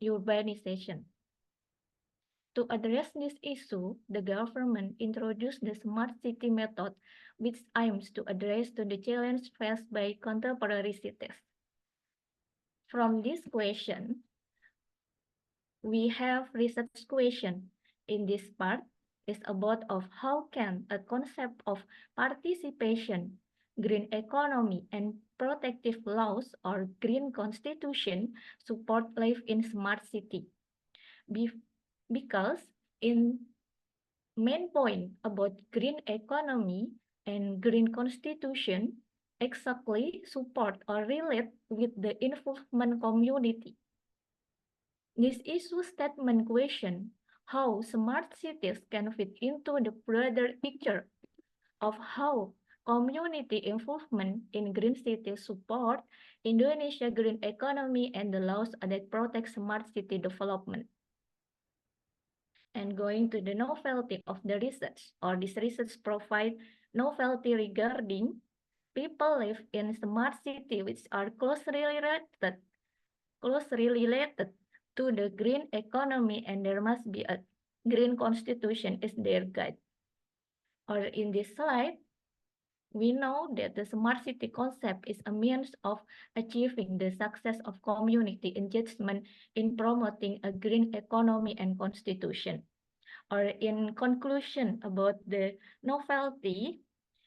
[SPEAKER 4] urbanization. To address this issue, the government introduced the smart city method, which aims to address the challenge faced by contemporary cities. From this question, we have research question. In this part is about of how can a concept of participation, green economy, and protective laws or green constitution support life in smart city. Because in main point about green economy and green constitution exactly support or relate with the involvement community. This issue statement question how smart cities can fit into the broader picture of how community involvement in green cities support Indonesia green economy and the laws that protect smart city development. And going to the novelty of the research, or this research provide novelty regarding people live in smart city which are closely related to the green economy, and there must be a green constitution is their guide. Or in this slide, we know that the smart city concept is a means of achieving the success of community engagement in promoting a green economy and constitution. Or in conclusion about the novelty,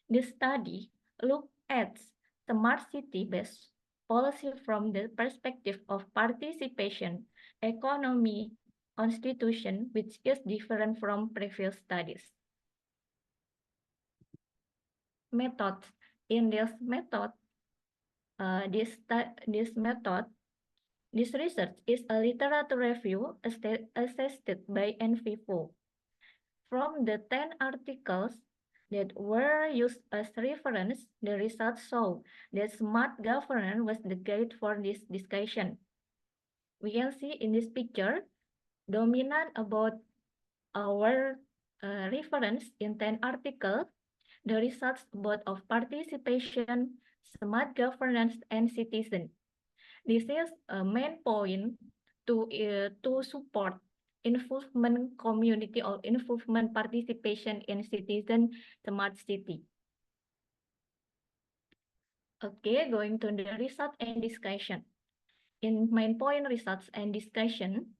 [SPEAKER 4] this study looked at smart city-based policy from the perspective of participation, economy, constitution, which is different from previous studies. Methods. In this method, this research is a literature review assisted by NVivo. From the 10 articles that were used as reference, the results show that smart governance was the guide for this discussion. We can see in this picture, dominant about our reference in 10 articles, the results about of participation, smart governance, and citizen. This is a main point to support involvement community or involvement participation in citizen smart city. Okay, going to the result and discussion. In main point results and discussion,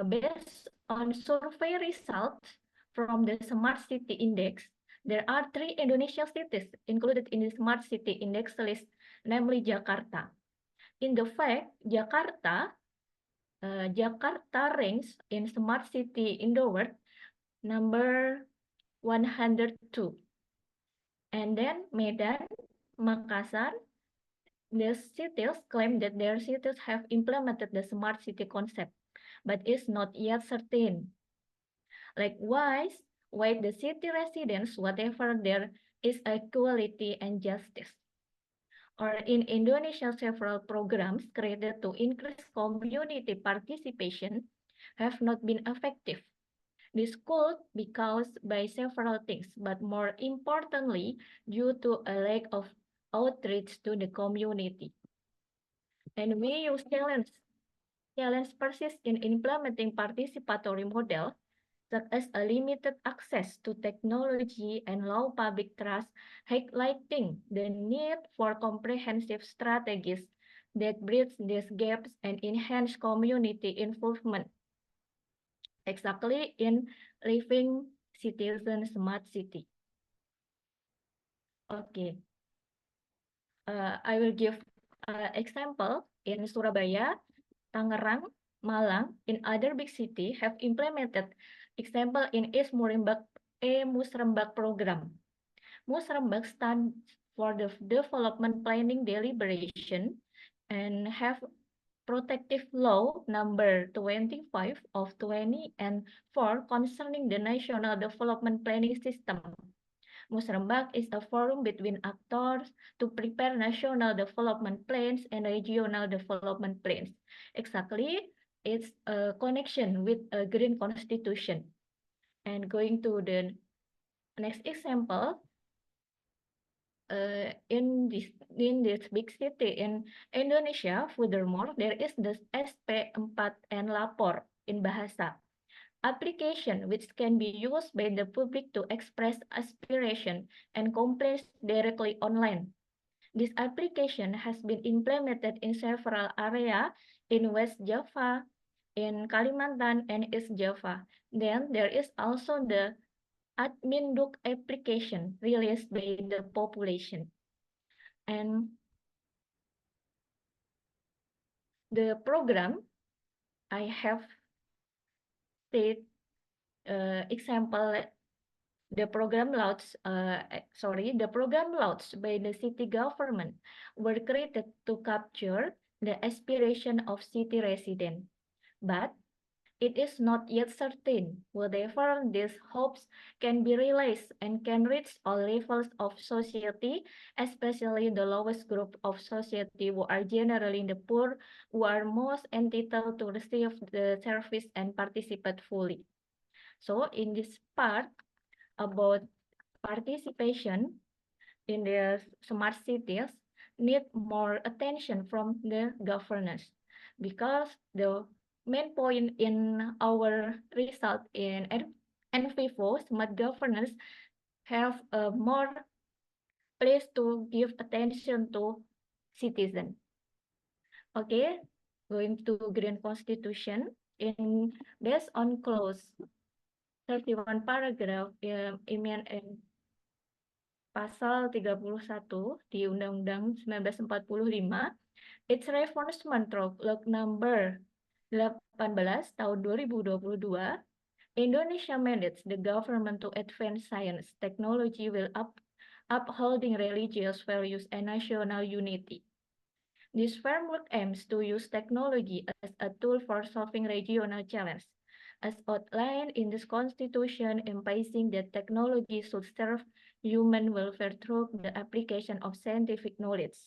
[SPEAKER 4] based on survey results from the Smart City Index, there are 3 Indonesian cities included in the Smart City Index list, namely Jakarta. In the fact, Jakarta ranks in Smart City in the world number 102. And then Medan, Makassar, the cities claim that their cities have implemented the smart city concept, but is not yet certain. Likewise, why the city residents, whatever there is equality and justice. Or in Indonesia, several programs created to increase community participation have not been effective. This could be caused by several things, but more importantly, due to a lack of outreach to the community. And we use challenge persist in implementing participatory model, such as a limited access to technology and low public trust, highlighting the need for comprehensive strategies that bridge these gaps and enhance community involvement. Exactly in living citizen smart city. Okay. I will give example in Surabaya, Tangerang, Malang, in other big city have implemented example in Musrembak program. Musrembak stands for the development planning deliberation and have protective law number 25 of 2004 concerning the national development planning system. Musrembak is a forum between actors to prepare national development plans and regional development plans. Exactly, it's a connection with a green constitution. And going to the next example, in this big city in Indonesia, furthermore, there is the SP4N Lapor in Bahasa application which can be used by the public to express aspiration and complaints directly online. This application has been implemented in several areas in West Java, in Kalimantan, and East Java. Then there is also the Adminduk application released by the population. And the program I have state example, the program launched by the city government were created to capture the aspiration of city residents, but it is not yet certain whether these hopes can be realized and can reach all levels of society, especially the lowest group of society who are generally the poor, who are most entitled to receive the service and participate fully. So in this part about participation in the smart cities need more attention from the governance, because the main point in our result in NVivo smart governance have a more place to give attention to citizen. Okay, going to Green Constitution in based on clause 31 paragraph pasal 31 di Undang-Undang 1945, its reinforcement through Law number 18 tahun 2022, Indonesia mandates the government to advance science, technology while upholding religious values and national unity. This framework aims to use technology as a tool for solving regional challenges, as outlined in this constitution, emphasizing that technology should serve human welfare through the application of scientific knowledge.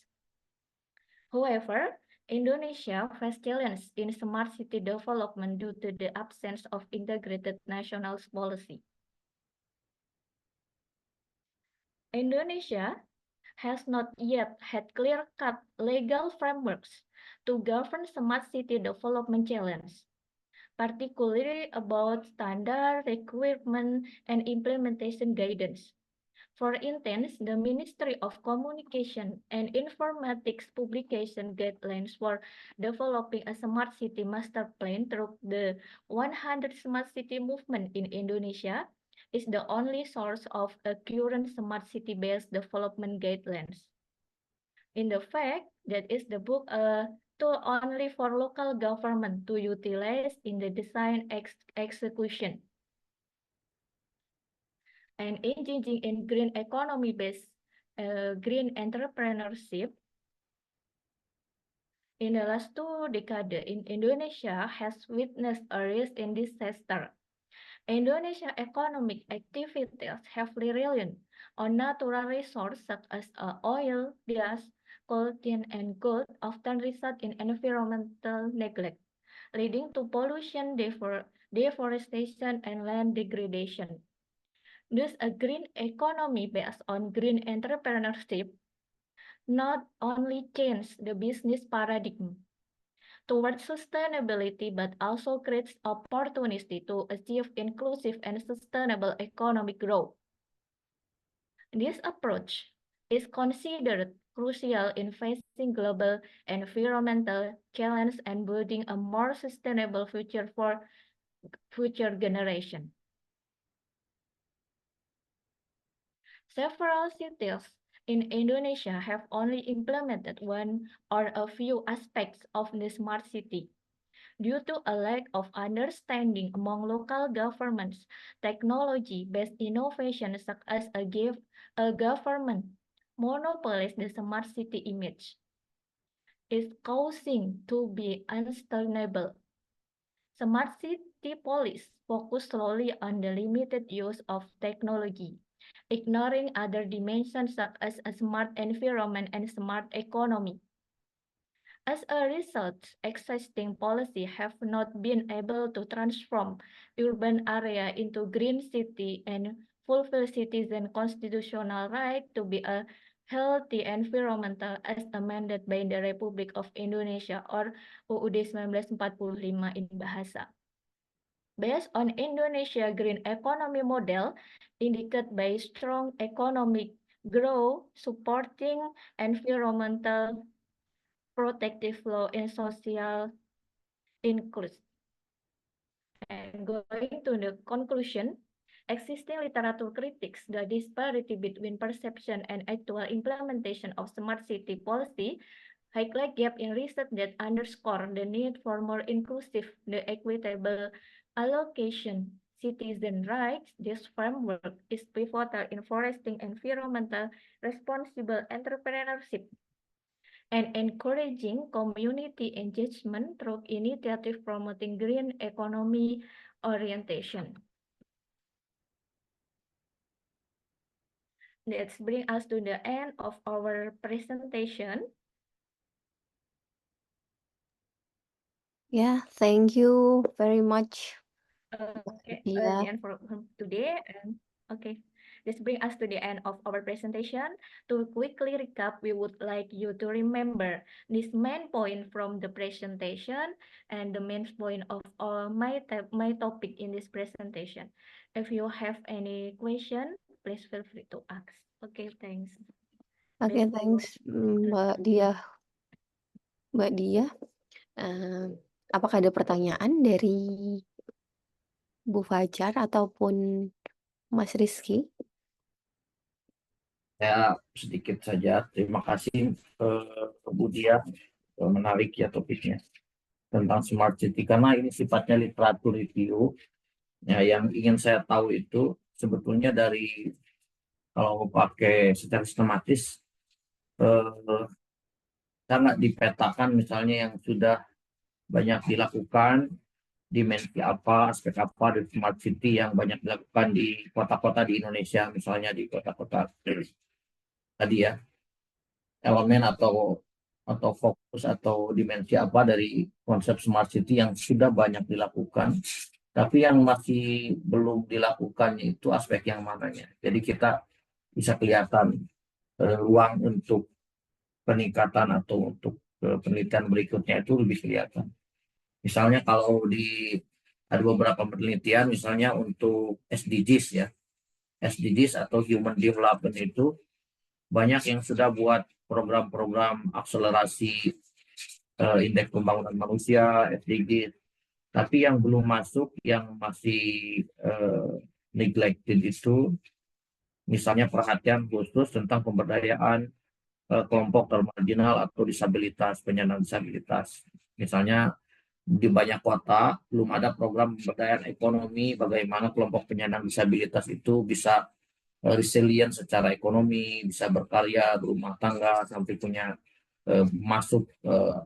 [SPEAKER 4] However, Indonesia faces challenges in smart city development due to the absence of integrated national policy. Indonesia has not yet had clear-cut legal frameworks to govern smart city development challenge, particularly about standard, requirement, and implementation guidance. For instance, the Ministry of Communication and Informatics publication guidelines for developing a smart city master plan through the 100 Smart City movement in Indonesia is the only source of a current smart city-based development guidelines. In the fact that is the book a tool only for local government to utilize in the design execution. And engaging in green economy-based green entrepreneurship in the last 2 decades in Indonesia has witnessed a rise in disaster. Indonesia economic activities heavily reliant on natural resources such as oil, gas, coal, tin, and gold, often result in environmental neglect, leading to pollution, deforestation, and land degradation. Thus, a green economy based on green entrepreneurship not only changed the business paradigm towards sustainability, but also creates opportunity to achieve inclusive and sustainable economic growth. This approach is considered crucial in facing global environmental challenges and building a more sustainable future for future generations. Several cities in Indonesia have only implemented one or a few aspects of the smart city. Due to a lack of understanding among local governments, technology-based innovation such as a government monopolies the smart city image is causing to be unsustainable. Smart city police focus solely on the limited use of technology, ignoring other dimensions such as a smart environment and smart economy. As a result, existing policies have not been able to transform urban area into green city and fulfill citizen constitutional right to be a healthy environmental as amended by the Republic of Indonesia or UUD 1945 in bahasa. Based on Indonesia green economy model indicated by strong economic growth, supporting environmental protective law and social inclusion. And going to the conclusion, existing literature critiques the disparity between perception and actual implementation of smart city policy, highlight gap in research that underscore the need for more inclusive, the equitable allocation citizen rights. This framework is pivotal in fostering environmental responsible entrepreneurship and encouraging community engagement through initiative promoting green economy orientation. That brings us to the end of our presentation.
[SPEAKER 1] Yeah, thank you very much,
[SPEAKER 4] Okay,
[SPEAKER 1] Iya.
[SPEAKER 4] the end for today. And okay, this brings us to the end of our presentation. To quickly recap, we would like you to remember this main point from the presentation and the main point of my topic in this presentation. If you have any question, please feel free to ask. Okay, thanks.
[SPEAKER 1] Oke,
[SPEAKER 4] Back to
[SPEAKER 1] thanks Mbak Dia. Mbak Dia, apakah ada pertanyaan dari Bu Fajar ataupun Mas Rizky?
[SPEAKER 3] Saya sedikit saja. Terima kasih Bu Dia, menarik ya topiknya tentang smart city karena ini sifatnya literatur review. Ya, yang ingin saya tahu itu sebetulnya dari kalau pakai secara sistematis sangat dipetakan misalnya yang sudah banyak dilakukan, dimensi apa, aspek apa dari smart city yang banyak dilakukan di kota-kota di Indonesia, misalnya di kota-kota tadi ya, elemen atau fokus atau dimensi apa dari konsep smart city yang sudah banyak dilakukan, tapi yang masih belum dilakukan itu aspek yang mananya. Jadi kita bisa kelihatan ruang untuk peningkatan atau untuk penelitian berikutnya itu lebih kelihatan. Misalnya kalau ada beberapa penelitian misalnya untuk SDGs ya, SDGs atau Human Development itu banyak yang sudah buat program-program akselerasi indeks pembangunan manusia SDGs, tapi yang belum masuk, yang masih neglected itu misalnya perhatian khusus tentang pemberdayaan kelompok termarginal atau disabilitas, penyandang disabilitas. Misalnya di banyak kota belum ada program pemberdayaan ekonomi, bagaimana kelompok penyandang disabilitas itu bisa resilient secara ekonomi, bisa berkarya, berumah tangga, sampai punya masuk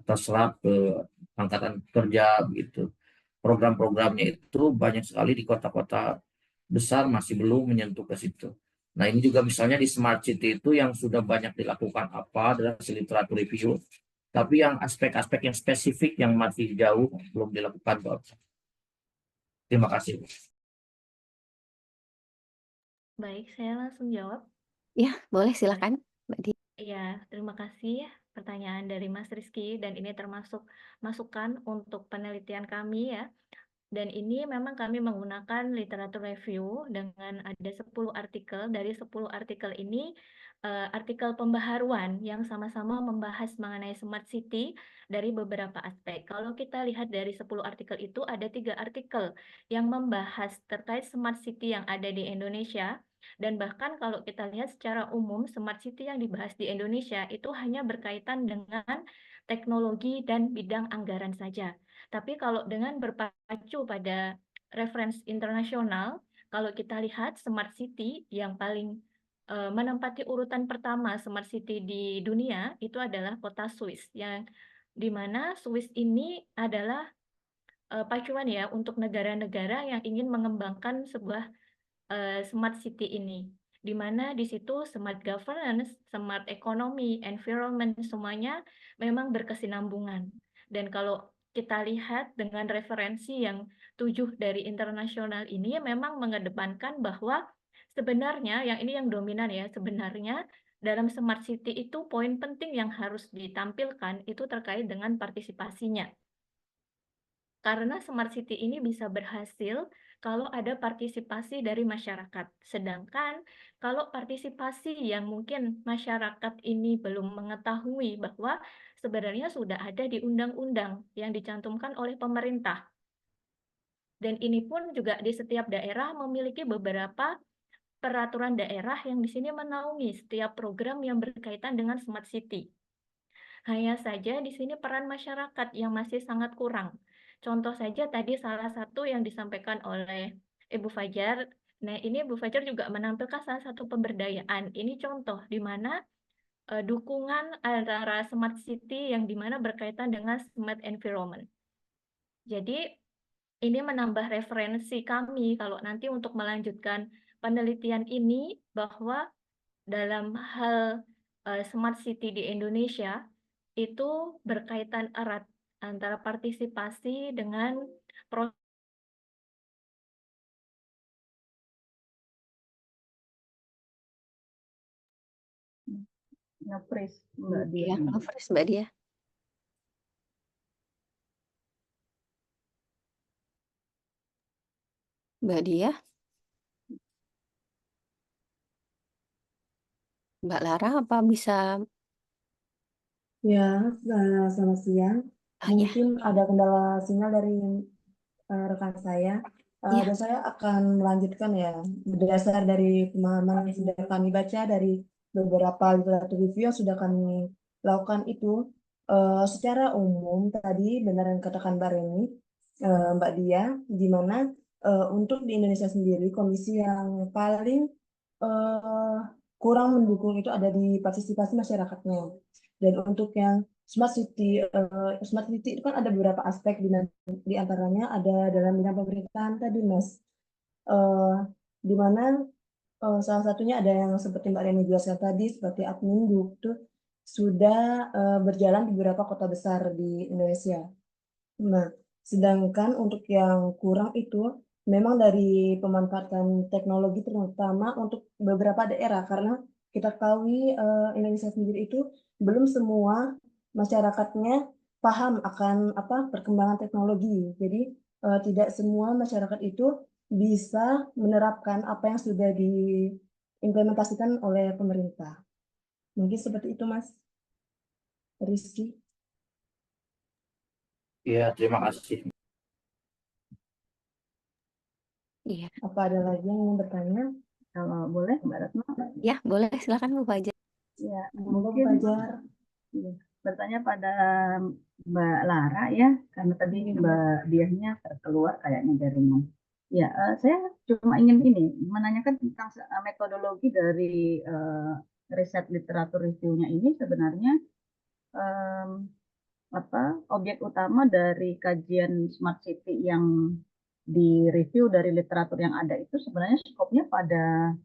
[SPEAKER 3] terserap ke angkatan kerja begitu. Program-programnya itu banyak sekali di kota-kota besar masih belum menyentuh ke situ. Nah, ini juga misalnya di Smart City itu yang sudah banyak dilakukan apa dalam literatur review, tapi yang aspek-aspek yang spesifik yang masih jauh belum dilakukan. Terima kasih.
[SPEAKER 4] Baik, saya langsung jawab.
[SPEAKER 1] Ya, boleh silakan Mbak Dia.
[SPEAKER 4] Iya, terima kasih pertanyaan dari Mas Rizky dan ini termasuk masukan untuk penelitian kami ya. Dan ini memang kami menggunakan literatur review dengan ada 10 artikel. Dari 10 artikel ini artikel pembaharuan yang sama-sama membahas mengenai smart city dari beberapa aspek. Kalau kita lihat dari 10 artikel itu ada 3 artikel yang membahas terkait smart city yang ada di Indonesia. Dan bahkan kalau kita lihat secara umum smart city yang dibahas di Indonesia itu hanya berkaitan dengan teknologi dan bidang anggaran saja. Tapi kalau dengan berpacu pada referensi internasional, kalau kita lihat smart city yang paling menempati urutan pertama smart city di dunia itu adalah kota Swiss, yang dimana Swiss ini adalah pacuan ya untuk negara-negara yang ingin mengembangkan sebuah smart city ini, di mana di situ smart governance, smart economy, environment semuanya memang berkesinambungan. Dan kalau kita lihat dengan referensi yang 7 dari internasional ini memang mengedepankan bahwa sebenarnya yang ini yang dominan ya, sebenarnya dalam smart city itu poin penting yang harus ditampilkan itu terkait dengan partisipasinya. Karena smart city ini bisa berhasil kalau ada partisipasi dari masyarakat. Sedangkan kalau partisipasi yang mungkin masyarakat ini belum mengetahui bahwa sebenarnya sudah ada di undang-undang yang dicantumkan oleh pemerintah. Dan ini pun juga di setiap daerah memiliki beberapa peraturan daerah yang di sini menaungi setiap program yang berkaitan dengan smart city. Hanya saja di sini peran masyarakat yang masih sangat kurang. Contoh saja tadi salah satu yang disampaikan oleh Ibu Fajar. Nah, ini Ibu Fajar juga menampilkan salah satu pemberdayaan. Ini contoh di mana dukungan antara smart city yang di mana berkaitan dengan smart environment. Jadi ini menambah referensi kami kalau nanti untuk melanjutkan penelitian ini bahwa dalam hal smart city di Indonesia itu berkaitan erat antara partisipasi dengan proses
[SPEAKER 2] Nge-freeze Mbak Dia
[SPEAKER 1] Iya,
[SPEAKER 2] ini.
[SPEAKER 1] nge-freeze Mbak Dia. Mbak Dia, Mbak Lara apa bisa?
[SPEAKER 5] Ya, selamat siang.
[SPEAKER 1] Ah, ya,
[SPEAKER 5] Mungkin ada kendala sinyal dari rekan saya.
[SPEAKER 1] ya,
[SPEAKER 5] Dan saya akan melanjutkan ya, berdasar dari pemahaman yang sudah kami baca dari beberapa literatur review yang sudah kami lakukan itu. Secara umum tadi benar yang katakan Mbak Reni, Mbak Dia, di mana untuk di Indonesia sendiri kondisi yang paling eh, kurang mendukung itu ada di partisipasi masyarakatnya. Dan untuk yang smart city itu kan ada beberapa aspek di antaranya ada dalam bidang pemerintahan tadi, Mas. Eh, di mana salah satunya ada yang seperti Mbak Reni jelaskan tadi, seperti Adminduk itu sudah berjalan di beberapa kota besar di Indonesia. Nah, sedangkan untuk yang kurang itu memang dari pemanfaatan teknologi terutama untuk beberapa daerah karena kita ketahui Indonesia sendiri itu belum semua masyarakatnya paham akan apa perkembangan teknologi. Jadi tidak semua masyarakat itu bisa menerapkan apa yang sudah diimplementasikan oleh pemerintah. Mungkin seperti itu, Mas Rizky.
[SPEAKER 3] Iya, terima kasih.
[SPEAKER 1] iya.
[SPEAKER 5] Apa ada lagi yang ingin bertanya?
[SPEAKER 2] Kalau boleh Mbak Retno.
[SPEAKER 1] Ya, boleh silakan Bu Fajar.
[SPEAKER 2] Ya,
[SPEAKER 5] Monggo, Bu
[SPEAKER 2] mungkin
[SPEAKER 5] Fajar.
[SPEAKER 2] iya, bertanya pada Mbak Lara ya, karena tadi Mbak Diahnya terkeluar kayaknya jaringan. Ya, saya cuma ingin ini menanyakan tentang metodologi dari riset literatur reviewnya ini sebenarnya em, apa objek utama dari kajian smart city yang direview dari literatur yang ada itu sebenarnya skopnya pada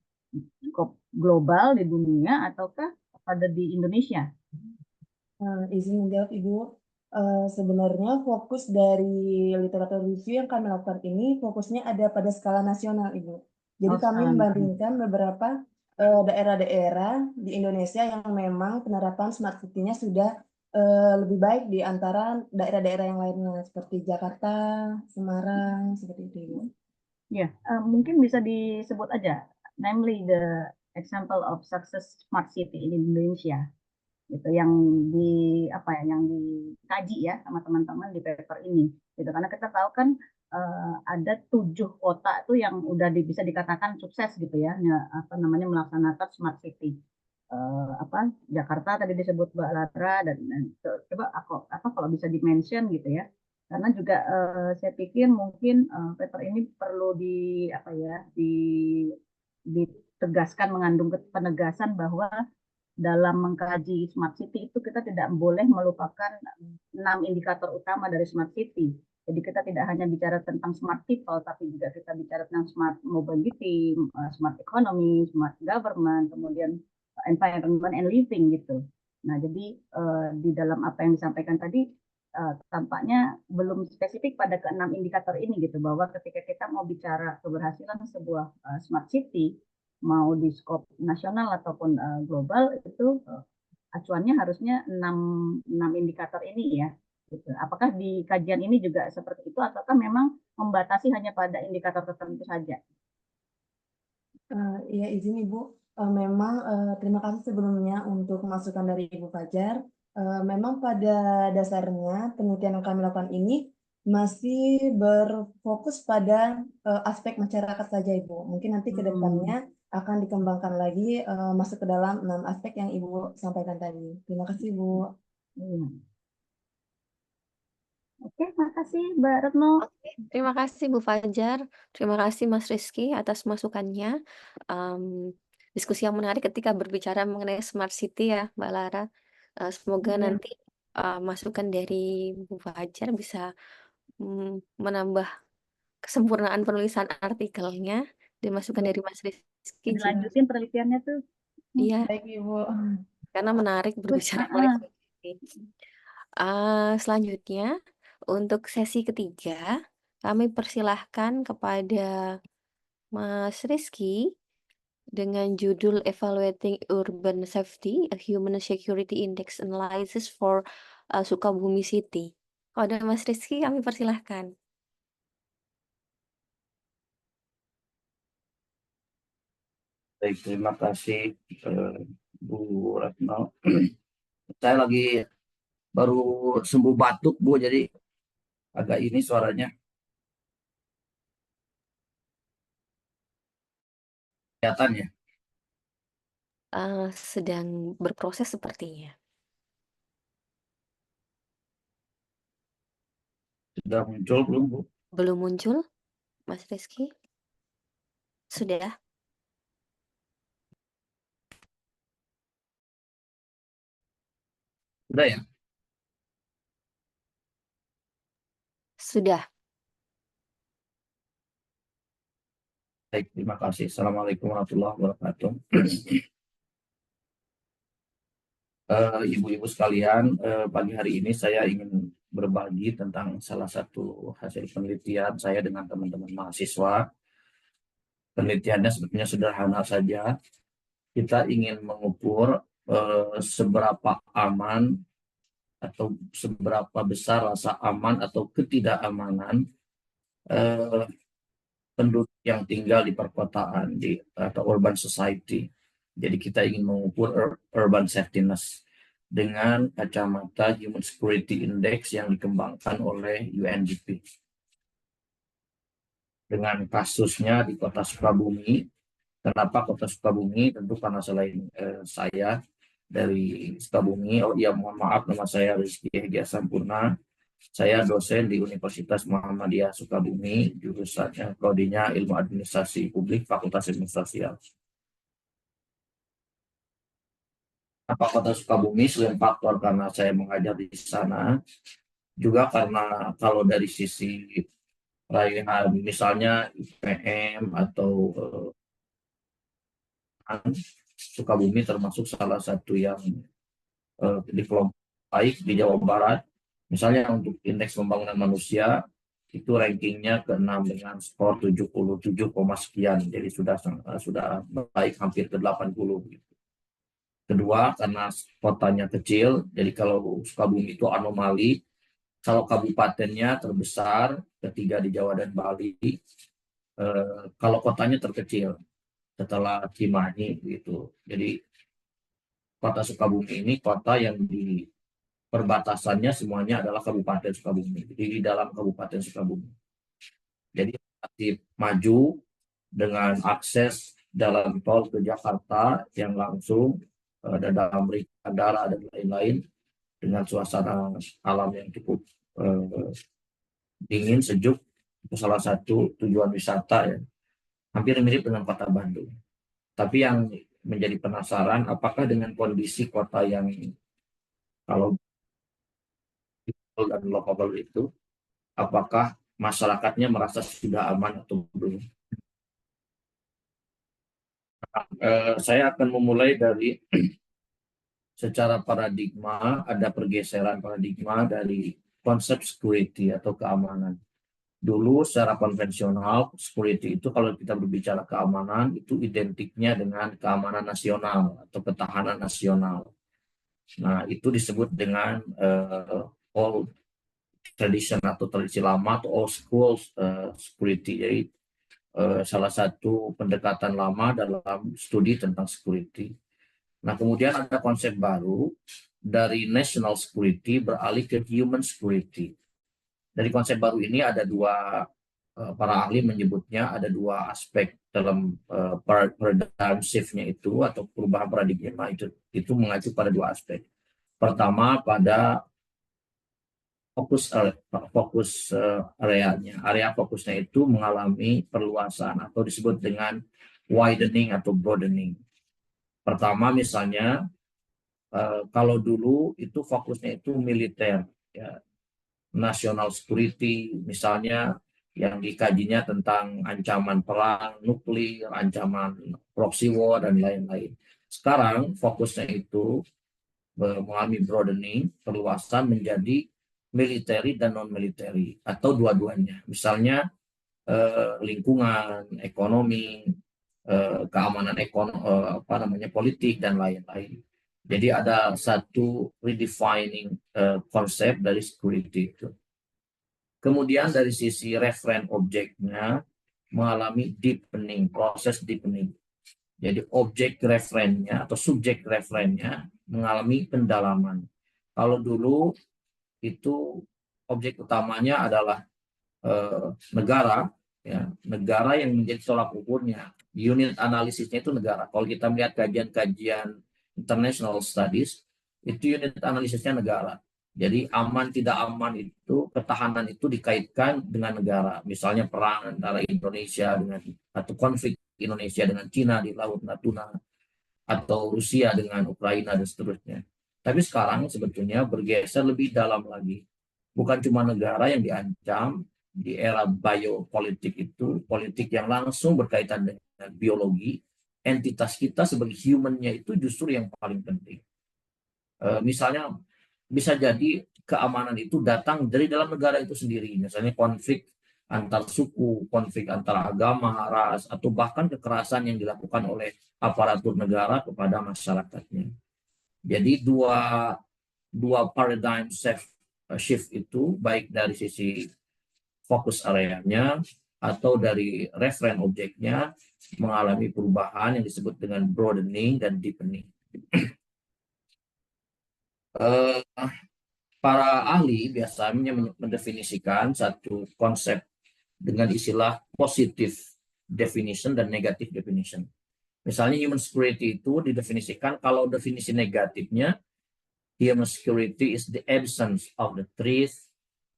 [SPEAKER 2] skop global di dunia ataukah pada di Indonesia?
[SPEAKER 5] Izin menjawab Ibu. Sebenarnya fokus dari literatur review yang kami lakukan ini fokusnya ada pada skala nasional Ibu. Jadi
[SPEAKER 2] Oh,
[SPEAKER 5] kami
[SPEAKER 2] skala
[SPEAKER 5] membandingkan beberapa daerah-daerah di Indonesia yang memang penerapan smart city-nya sudah lebih baik di antara daerah-daerah yang lainnya seperti Jakarta, Semarang, seperti itu Ibu.
[SPEAKER 2] Ya, mungkin bisa disebut aja, namely the example of success smart city in Indonesia, gitu, yang di apa ya, yang dikaji ya sama teman-teman di paper ini, gitu. Karena kita tahu kan ada 7 kota tuh yang udah bisa dikatakan sukses gitu ya, apa namanya melaksanakan smart city. Apa Jakarta tadi disebut Mbak Lara dan coba apa kalau bisa dimention gitu ya, karena juga saya pikir mungkin paper ini perlu apa ya ditegaskan, mengandung penegasan bahwa dalam mengkaji smart city itu kita tidak boleh melupakan 6 indikator utama dari smart city. Jadi kita tidak hanya bicara tentang smart people, tapi juga kita bicara tentang smart mobility, smart economy, smart government, kemudian environment and living gitu. Nah, jadi di dalam apa yang disampaikan tadi tampaknya belum spesifik pada keenam indikator ini gitu, bahwa ketika kita mau bicara keberhasilan sebuah smart city, mau di skop nasional ataupun global itu acuannya harusnya 6 indikator ini ya. Gitu. Apakah di kajian ini juga seperti itu ataukah memang membatasi hanya pada indikator tertentu saja?
[SPEAKER 5] Iya izin Ibu, memang terima kasih sebelumnya untuk masukan dari Ibu Fajar. Memang pada dasarnya penelitian yang kami lakukan ini masih berfokus pada aspek masyarakat saja Ibu. Mungkin nanti ke depannya akan dikembangkan lagi masuk ke dalam 6 aspek yang Ibu sampaikan tadi. Terima kasih Ibu.
[SPEAKER 2] Iya. Oke, makasih Mbak Retno.
[SPEAKER 1] Oke, terima kasih Bu Fajar. Terima kasih Mas Rizky atas masukannya. Diskusi yang menarik ketika berbicara mengenai smart city ya, Mbak Lara. Semoga
[SPEAKER 2] Iya.
[SPEAKER 1] nanti masukan dari Bu Fajar bisa menambah kesempurnaan penulisan artikelnya dan masukan
[SPEAKER 2] Iya.
[SPEAKER 1] dari Mas Rizky juga.
[SPEAKER 2] Dilanjutin penelitiannya tuh.
[SPEAKER 1] Iya,
[SPEAKER 5] Baik Ibu.
[SPEAKER 1] karena menarik
[SPEAKER 2] Terus,
[SPEAKER 1] berbicara mengenai smart city. Selanjutnya, untuk sesi ketiga, kami persilahkan kepada Mas Rizky dengan judul Evaluating Urban Safety, a Human Security Index Analysis for Sukabumi City. Kalau ada Mas Rizky, kami persilahkan.
[SPEAKER 3] Baik, terima kasih Bu Retno. Saya lagi baru sembuh batuk Bu, jadi agak ini suaranya. Kelihatan ya?
[SPEAKER 1] Sedang berproses sepertinya.
[SPEAKER 3] Sudah muncul belum Bu?
[SPEAKER 1] Belum muncul, Mas Rizky? Sudah?
[SPEAKER 3] Sudah ya?
[SPEAKER 1] Sudah.
[SPEAKER 3] Baik, terima kasih. Assalamualaikum warahmatullahi wabarakatuh. Ibu-ibu sekalian, pagi hari ini saya ingin berbagi tentang salah satu hasil penelitian saya dengan teman-teman mahasiswa. Penelitiannya sebetulnya sederhana saja. Kita ingin mengukur seberapa aman atau seberapa besar rasa aman atau ketidakamanan penduduk yang tinggal di perkotaan atau urban society. Jadi kita ingin mengukur urban safetyness dengan kacamata Human Security Index yang dikembangkan oleh UNDP. Dengan kasusnya di Kota Sukabumi. Kenapa Kota Sukabumi? Tentu karena selain saya dari Sukabumi, mohon maaf, nama saya Rizky Hegia Sampurna. Saya dosen di Universitas Muhammadiyah Sukabumi, jurusannya prodinya Ilmu Administrasi Publik, Fakultas Ilmu Sosial. Apa Kota Sukabumi? Selain faktor karena saya mengajar di sana, juga karena kalau dari sisi raihan misalnya IPM atau Sukabumi termasuk salah satu yang di kelompok baik di Jawa Barat. Misalnya untuk indeks pembangunan manusia itu rankingnya ke-6 dengan skor 77, sekian. Jadi sudah baik, hampir ke 80 gitu. Kedua, karena kotanya kecil, jadi kalau Sukabumi itu anomali, kalau kabupatennya terbesar, ketiga di Jawa dan Bali, kalau kotanya terkecil setelah Cimahi gitu. Jadi kota Sukabumi ini kota yang di perbatasannya semuanya adalah Kabupaten Sukabumi. Jadi di dalam Kabupaten Sukabumi. Jadi relatif maju dengan akses jalan tol ke Jakarta yang langsung, ada Damri, Andara, dan lain-lain, dengan suasana alam yang cukup dingin, sejuk. Itu salah satu tujuan wisata ya. Hampir mirip dengan kota Bandung. Tapi yang menjadi penasaran, apakah dengan kondisi kota yang kalau dan lokal itu, apakah masyarakatnya merasa sudah aman atau belum? Saya akan memulai dari secara paradigma, ada pergeseran paradigma dari konsep security atau keamanan. Dulu secara konvensional, security itu kalau kita berbicara keamanan, itu identiknya dengan keamanan nasional atau ketahanan nasional. Nah, itu disebut dengan old tradition atau tradisi lama atau old school security. Jadi salah satu pendekatan lama dalam studi tentang security. Nah, kemudian ada konsep baru dari national security beralih ke human security. Dari konsep baru ini ada dua, para ahli menyebutnya ada dua aspek dalam paradigm shift-nya itu atau perubahan paradigma itu mengacu pada dua aspek. Pertama pada fokus areanya. Area fokusnya itu mengalami perluasan atau disebut dengan widening atau broadening. Pertama misalnya kalau dulu itu fokusnya itu militer, ya, national security misalnya yang dikajinya tentang ancaman perang nuklir, ancaman proxy war dan lain-lain. Sekarang fokusnya itu mengalami broadening, perluasan menjadi military dan non-military atau dua-duanya. Misalnya lingkungan, ekonomi, keamanan politik dan lain-lain. Jadi ada satu redefining konsep dari security itu. Kemudian dari sisi referen objeknya mengalami deepening, proses deepening. Jadi objek referennya atau subjek referennya mengalami pendalaman. Kalau dulu itu objek utamanya adalah negara, ya, negara yang menjadi tolak ukurnya. Unit analisisnya itu negara. Kalau kita melihat kajian-kajian international studies, itu unit analisisnya negara. Jadi aman tidak aman itu, ketahanan itu dikaitkan dengan negara. Misalnya perang antara Indonesia dengan, atau konflik Indonesia dengan Cina di Laut Natuna, atau Rusia dengan Ukraina dan seterusnya. Tapi sekarang sebetulnya bergeser lebih dalam lagi. Bukan cuma negara yang diancam, di era biopolitik itu, politik yang langsung berkaitan dengan biologi, entitas kita sebagai humannya itu justru yang paling penting. Misalnya bisa jadi keamanan itu datang dari dalam negara itu sendiri, misalnya konflik antar suku, konflik antar agama, ras, atau bahkan kekerasan yang dilakukan oleh aparatur negara kepada masyarakatnya. Jadi dua paradigm shift itu, baik dari sisi fokus areanya atau dari referen objeknya, mengalami perubahan yang disebut dengan broadening dan deepening. Para ahli biasanya mendefinisikan satu konsep dengan istilah positive definition dan negative definition. Misalnya human security itu didefinisikan, kalau definisi negatifnya, human security is the absence of the threat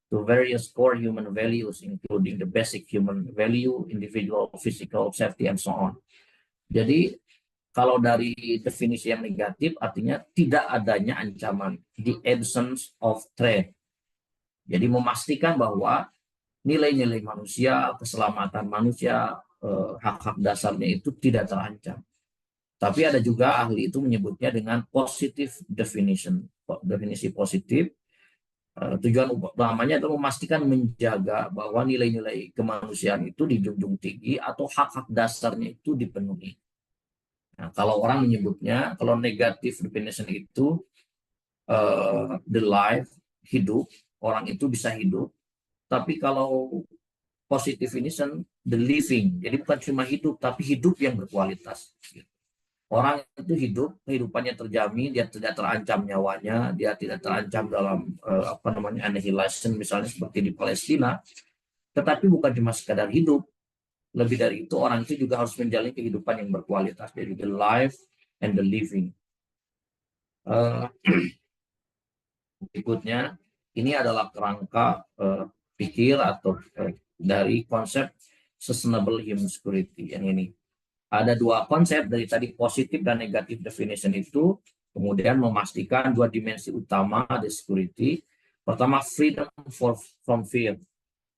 [SPEAKER 3] to various core human values, including the basic human value, individual, physical, safety, and so on. Jadi, kalau dari definisi yang negatif, artinya tidak adanya ancaman, the absence of threat. Jadi, memastikan bahwa nilai-nilai manusia, keselamatan manusia, hak-hak dasarnya itu tidak terancam. Tapi ada juga ahli itu menyebutnya dengan positive definition, definisi positif. Tujuan utamanya adalah memastikan, menjaga bahwa nilai-nilai kemanusiaan itu dijunjung tinggi atau hak-hak dasarnya itu dipenuhi. Nah, kalau orang menyebutnya, kalau negatif definition itu the life, hidup, orang itu bisa hidup. Tapi kalau positive definition, the living, jadi bukan cuma hidup, tapi hidup yang berkualitas. Orang itu hidup, kehidupannya terjamin, dia tidak terancam nyawanya, dia tidak terancam dalam annihilation, misalnya seperti di Palestina. Tetapi bukan cuma sekadar hidup, lebih dari itu orang itu juga harus menjalani kehidupan yang berkualitas, jadi the life and the living. Berikutnya, ini adalah kerangka pikir atau dari konsep sustainable human security yang ini. Ada dua konsep dari tadi, positif dan negatif definition itu, kemudian memastikan dua dimensi utama dari security. Pertama, freedom from fear.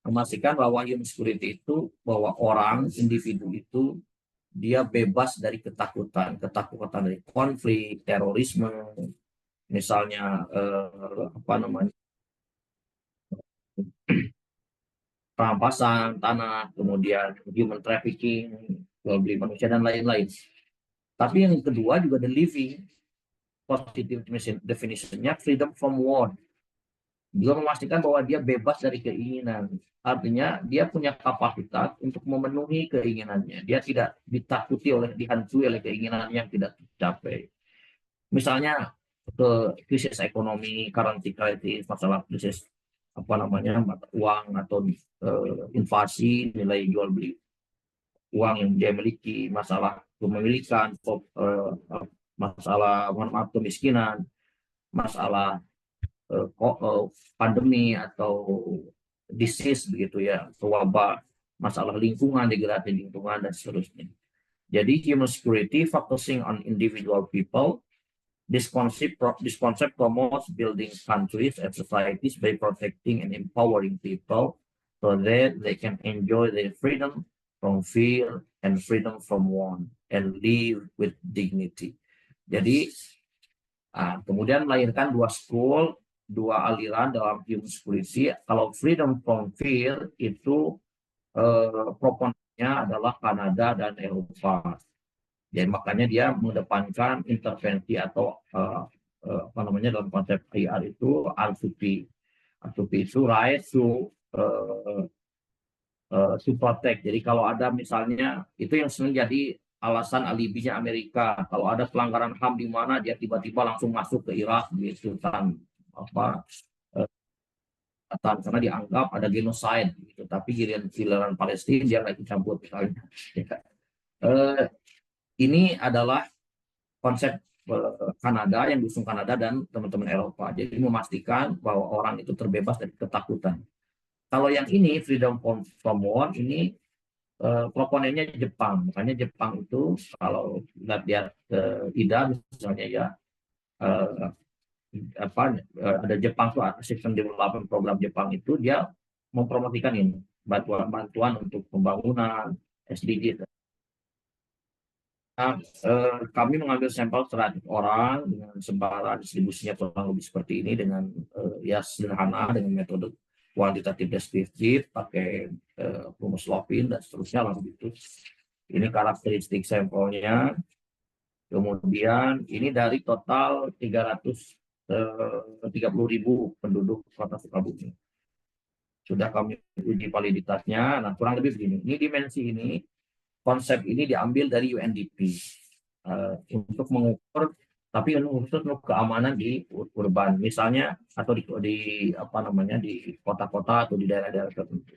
[SPEAKER 3] Memastikan bahwa human security itu, bahwa orang, individu itu, dia bebas dari ketakutan dari konflik, terorisme, misalnya perampasan tanah, kemudian human trafficking, jual beli manusia dan lain-lain. Tapi yang kedua juga the living, positive definition-nya freedom from war. Juga memastikan bahwa dia bebas dari keinginan. Artinya dia punya kapasitas untuk memenuhi keinginannya. Dia tidak dihantui oleh keinginan yang tidak tercapai. Misalnya krisis ekonomi, currency crisis, masalah krisis mata uang atau inflasi, nilai jual beli uang yang dia miliki, masalah kepemilikan, masalah kemiskinan, masalah pandemi atau disease begitu ya, wabah, masalah lingkungan, degradasi lingkungan dan seterusnya. Jadi human security focusing on individual people. This concept promotes building countries and societies by protecting and empowering people so that they can enjoy their freedom from fear and freedom from want and live with dignity. Jadi kemudian melahirkan dua aliran dalam human security. Kalau freedom from fear itu proponennya adalah Kanada dan Eropa. Jadi makanya dia mengedepankan intervensi atau apa namanya dalam konsep IR itu R2P. R2P itu right to protect. Jadi kalau ada misalnya itu yang sering jadi alasan alibinya Amerika. Kalau ada pelanggaran HAM di mana dia tiba-tiba langsung masuk ke Irak gitu kan apa karena dianggap ada genocide gitu. Tapi giliran Palestina dia nggak ikut campur misalnya. Ini adalah konsep Kanada yang diusung Kanada dan teman-teman Eropa. Jadi memastikan bahwa orang itu terbebas dari ketakutan. Kalau yang ini freedom from war ini proponennya Jepang. Makanya Jepang itu kalau lihat IDA misalnya ya ada Jepang tuh Assistance Development Program Jepang itu dia mempromosikan ini bantuan untuk pembangunan SDGs. Nah, kami mengambil sampel 100 orang dengan sebaran distribusinya kurang lebih seperti ini dengan ya sederhana dengan metode kuantitatif deskriptif pakai rumus Lopin dan seterusnya lah begitu. Ini karakteristik sampelnya. Kemudian ini dari total 330.000 penduduk Kota Sukabumi. Sudah kami uji validitasnya. Nah, kurang lebih begini. Ini dimensi ini, konsep ini diambil dari UNDP untuk mengukur, tapi khusus untuk keamanan di urban, misalnya atau di apa namanya di kota-kota atau di daerah-daerah tertentu.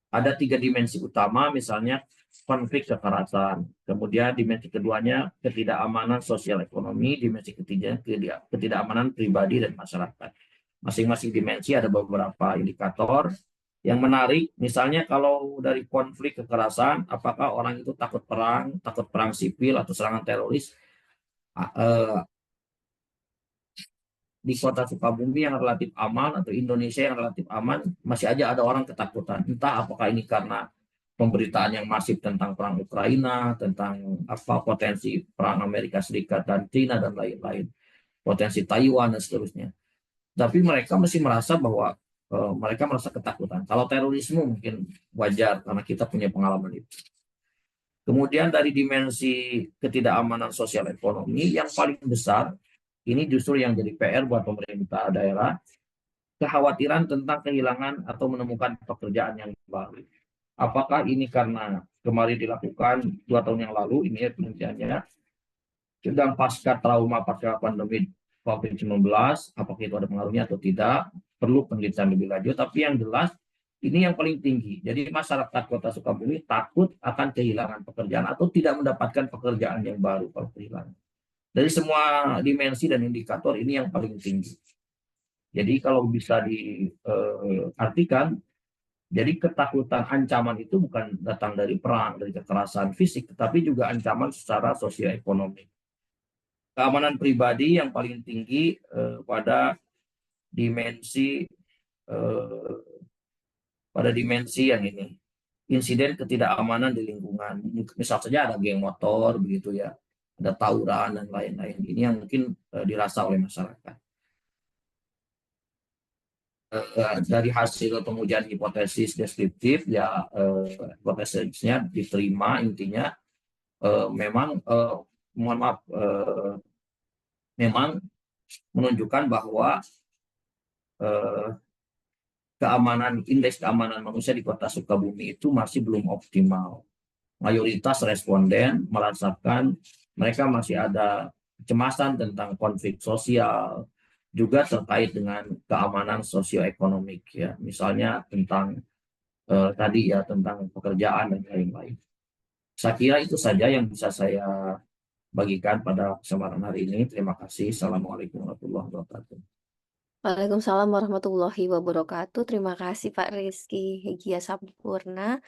[SPEAKER 3] Ada 3 dimensi utama, misalnya konflik kekerasan. Kemudian dimensi keduanya ketidakamanan sosial ekonomi, dimensi ketiganya ketidakamanan pribadi dan masyarakat. Masing-masing dimensi ada beberapa indikator. Yang menarik, misalnya kalau dari konflik kekerasan, apakah orang itu takut perang sipil atau serangan teroris? Di Kota Sukabumi yang relatif aman atau Indonesia yang relatif aman, masih aja ada orang ketakutan. Entah apakah ini karena pemberitaan yang masif tentang perang Ukraina, tentang apa potensi perang Amerika Serikat dan China dan lain-lain, potensi Taiwan dan seterusnya. Tapi mereka masih merasa bahwa mereka merasa ketakutan. Kalau terorisme mungkin wajar karena kita punya pengalaman itu. Kemudian dari dimensi ketidakamanan sosial ekonomi yang paling besar, ini justru yang jadi PR buat pemerintah daerah, kekhawatiran tentang kehilangan atau menemukan pekerjaan yang baru. Apakah ini karena kemarin dilakukan 2 tahun yang lalu, ini ya penelitiannya, sedang pasca trauma pasca pandemi COVID-19, apakah itu ada pengaruhnya atau tidak, perlu penelitian lebih lanjut, tapi yang jelas ini yang paling tinggi. Jadi masyarakat Kota Sukabumi takut akan kehilangan pekerjaan atau tidak mendapatkan pekerjaan yang baru kalau kehilangan. Dari semua dimensi dan indikator ini yang paling tinggi. Jadi kalau bisa diartikan, jadi ketakutan ancaman itu bukan datang dari perang, dari kekerasan fisik, tetapi juga ancaman secara sosioekonomi. Keamanan pribadi yang paling tinggi pada dimensi yang ini, insiden ketidakamanan di lingkungan. Misal saja ada geng motor begitu ya, ada tawuran dan lain-lain. Ini yang mungkin dirasa oleh masyarakat. Dari hasil pengujian hipotesis deskriptif ya, hipotesisnya diterima, intinya memang mohon maaf, memang menunjukkan bahwa indeks keamanan manusia di Kota Sukabumi itu masih belum optimal. Mayoritas responden merasakan mereka masih ada kecemasan tentang konflik sosial, juga terkait dengan keamanan sosioekonomik ya, misalnya tentang tadi ya tentang pekerjaan dan lain-lain. Saya kira itu saja yang bisa saya bagikan pada kesempatan hari ini. Terima kasih. Assalamualaikum warahmatullahi wabarakatuh.
[SPEAKER 1] Waalaikumsalam warahmatullahi wabarakatuh. Terima kasih Pak Rizky Hegia Sampurna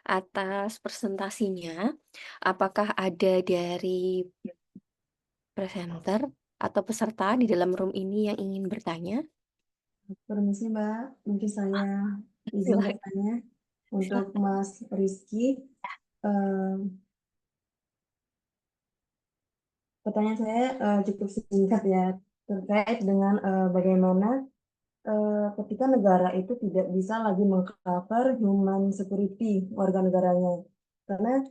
[SPEAKER 1] atas presentasinya. Apakah ada dari presenter atau peserta di dalam room ini yang ingin bertanya?
[SPEAKER 5] Permisi Mbak, mungkin saya izin
[SPEAKER 1] Silakan.
[SPEAKER 5] bertanya untuk Mas Rizky. Pertanyaan saya cukup singkat ya, terkait dengan bagaimana ketika negara itu tidak bisa lagi mengcover human security warga negaranya. Karena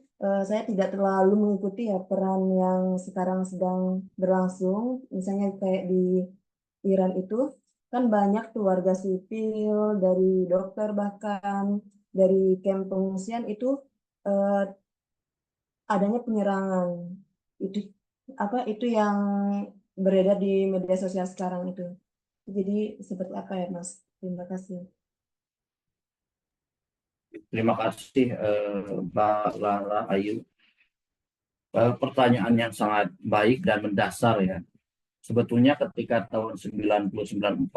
[SPEAKER 5] saya tidak terlalu mengikuti ya peran yang sekarang sedang berlangsung, misalnya kayak di Iran itu, kan banyak tuh warga sipil, dari dokter bahkan, dari kamp pengungsian itu eh, adanya penyerangan. Itu itu yang beredar di media sosial sekarang itu. Jadi seperti apa ya, Mas? Terima kasih.
[SPEAKER 3] Terima kasih Mbak Lara Ayu. Pertanyaan yang sangat baik dan mendasar ya. Sebetulnya ketika tahun 1994,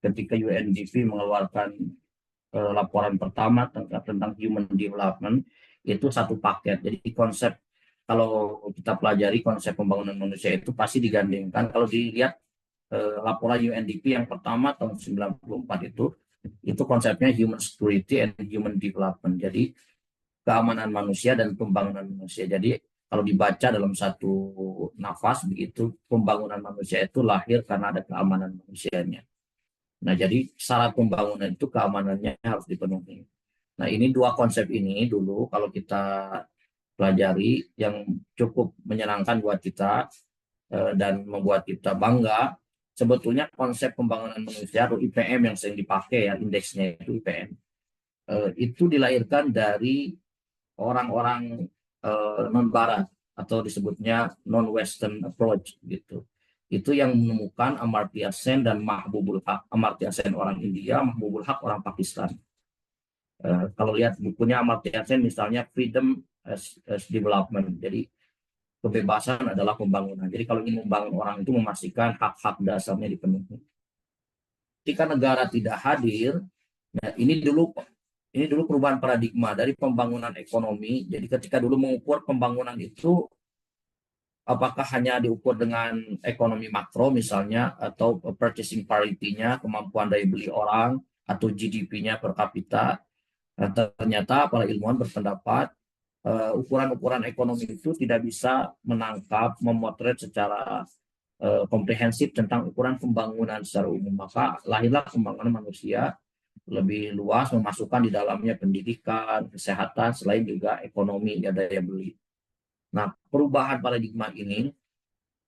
[SPEAKER 3] ketika UNDP mengeluarkan laporan pertama tentang human development, itu satu paket. Jadi konsep, kalau kita pelajari konsep pembangunan manusia itu pasti digandengkan. Kalau dilihat laporan UNDP yang pertama tahun 94 itu konsepnya human security and human development. Jadi keamanan manusia dan pembangunan manusia. Jadi kalau dibaca dalam satu nafas begitu, pembangunan manusia itu lahir karena ada keamanan manusianya. Nah, jadi syarat pembangunan itu keamanannya harus dipenuhi. Nah, ini dua konsep ini dulu kalau kita pelajari yang cukup menyenangkan buat kita dan membuat kita bangga. Sebetulnya konsep pembangunan manusia atau IPM yang sering dipakai ya, indeksnya itu IPM. Itu dilahirkan dari orang-orang non-barat atau disebutnya non-western approach gitu. Itu yang menemukan Amartya Sen dan Mahbubul Haq. Amartya Sen orang India, Mahbubul Haq orang Pakistan. Kalau lihat bukunya Amartya Sen misalnya Freedom as Development. Jadi kebebasan adalah pembangunan. Jadi kalau ingin membangun orang itu memastikan hak-hak dasarnya dipenuhi. Ketika negara tidak hadir, nah ini dulu perubahan paradigma dari pembangunan ekonomi. Jadi ketika dulu mengukur pembangunan itu apakah hanya diukur dengan ekonomi makro misalnya, atau purchasing parity-nya, kemampuan daya beli orang, atau GDP-nya per kapita. Nah, ternyata para ilmuwan berpendapat ukuran-ukuran ekonomi itu tidak bisa menangkap, memotret secara komprehensif tentang ukuran pembangunan secara umum. Maka lahirlah pembangunan manusia lebih luas, memasukkan di dalamnya pendidikan, kesehatan, selain juga ekonomi, daya beli. Nah, perubahan paradigma ini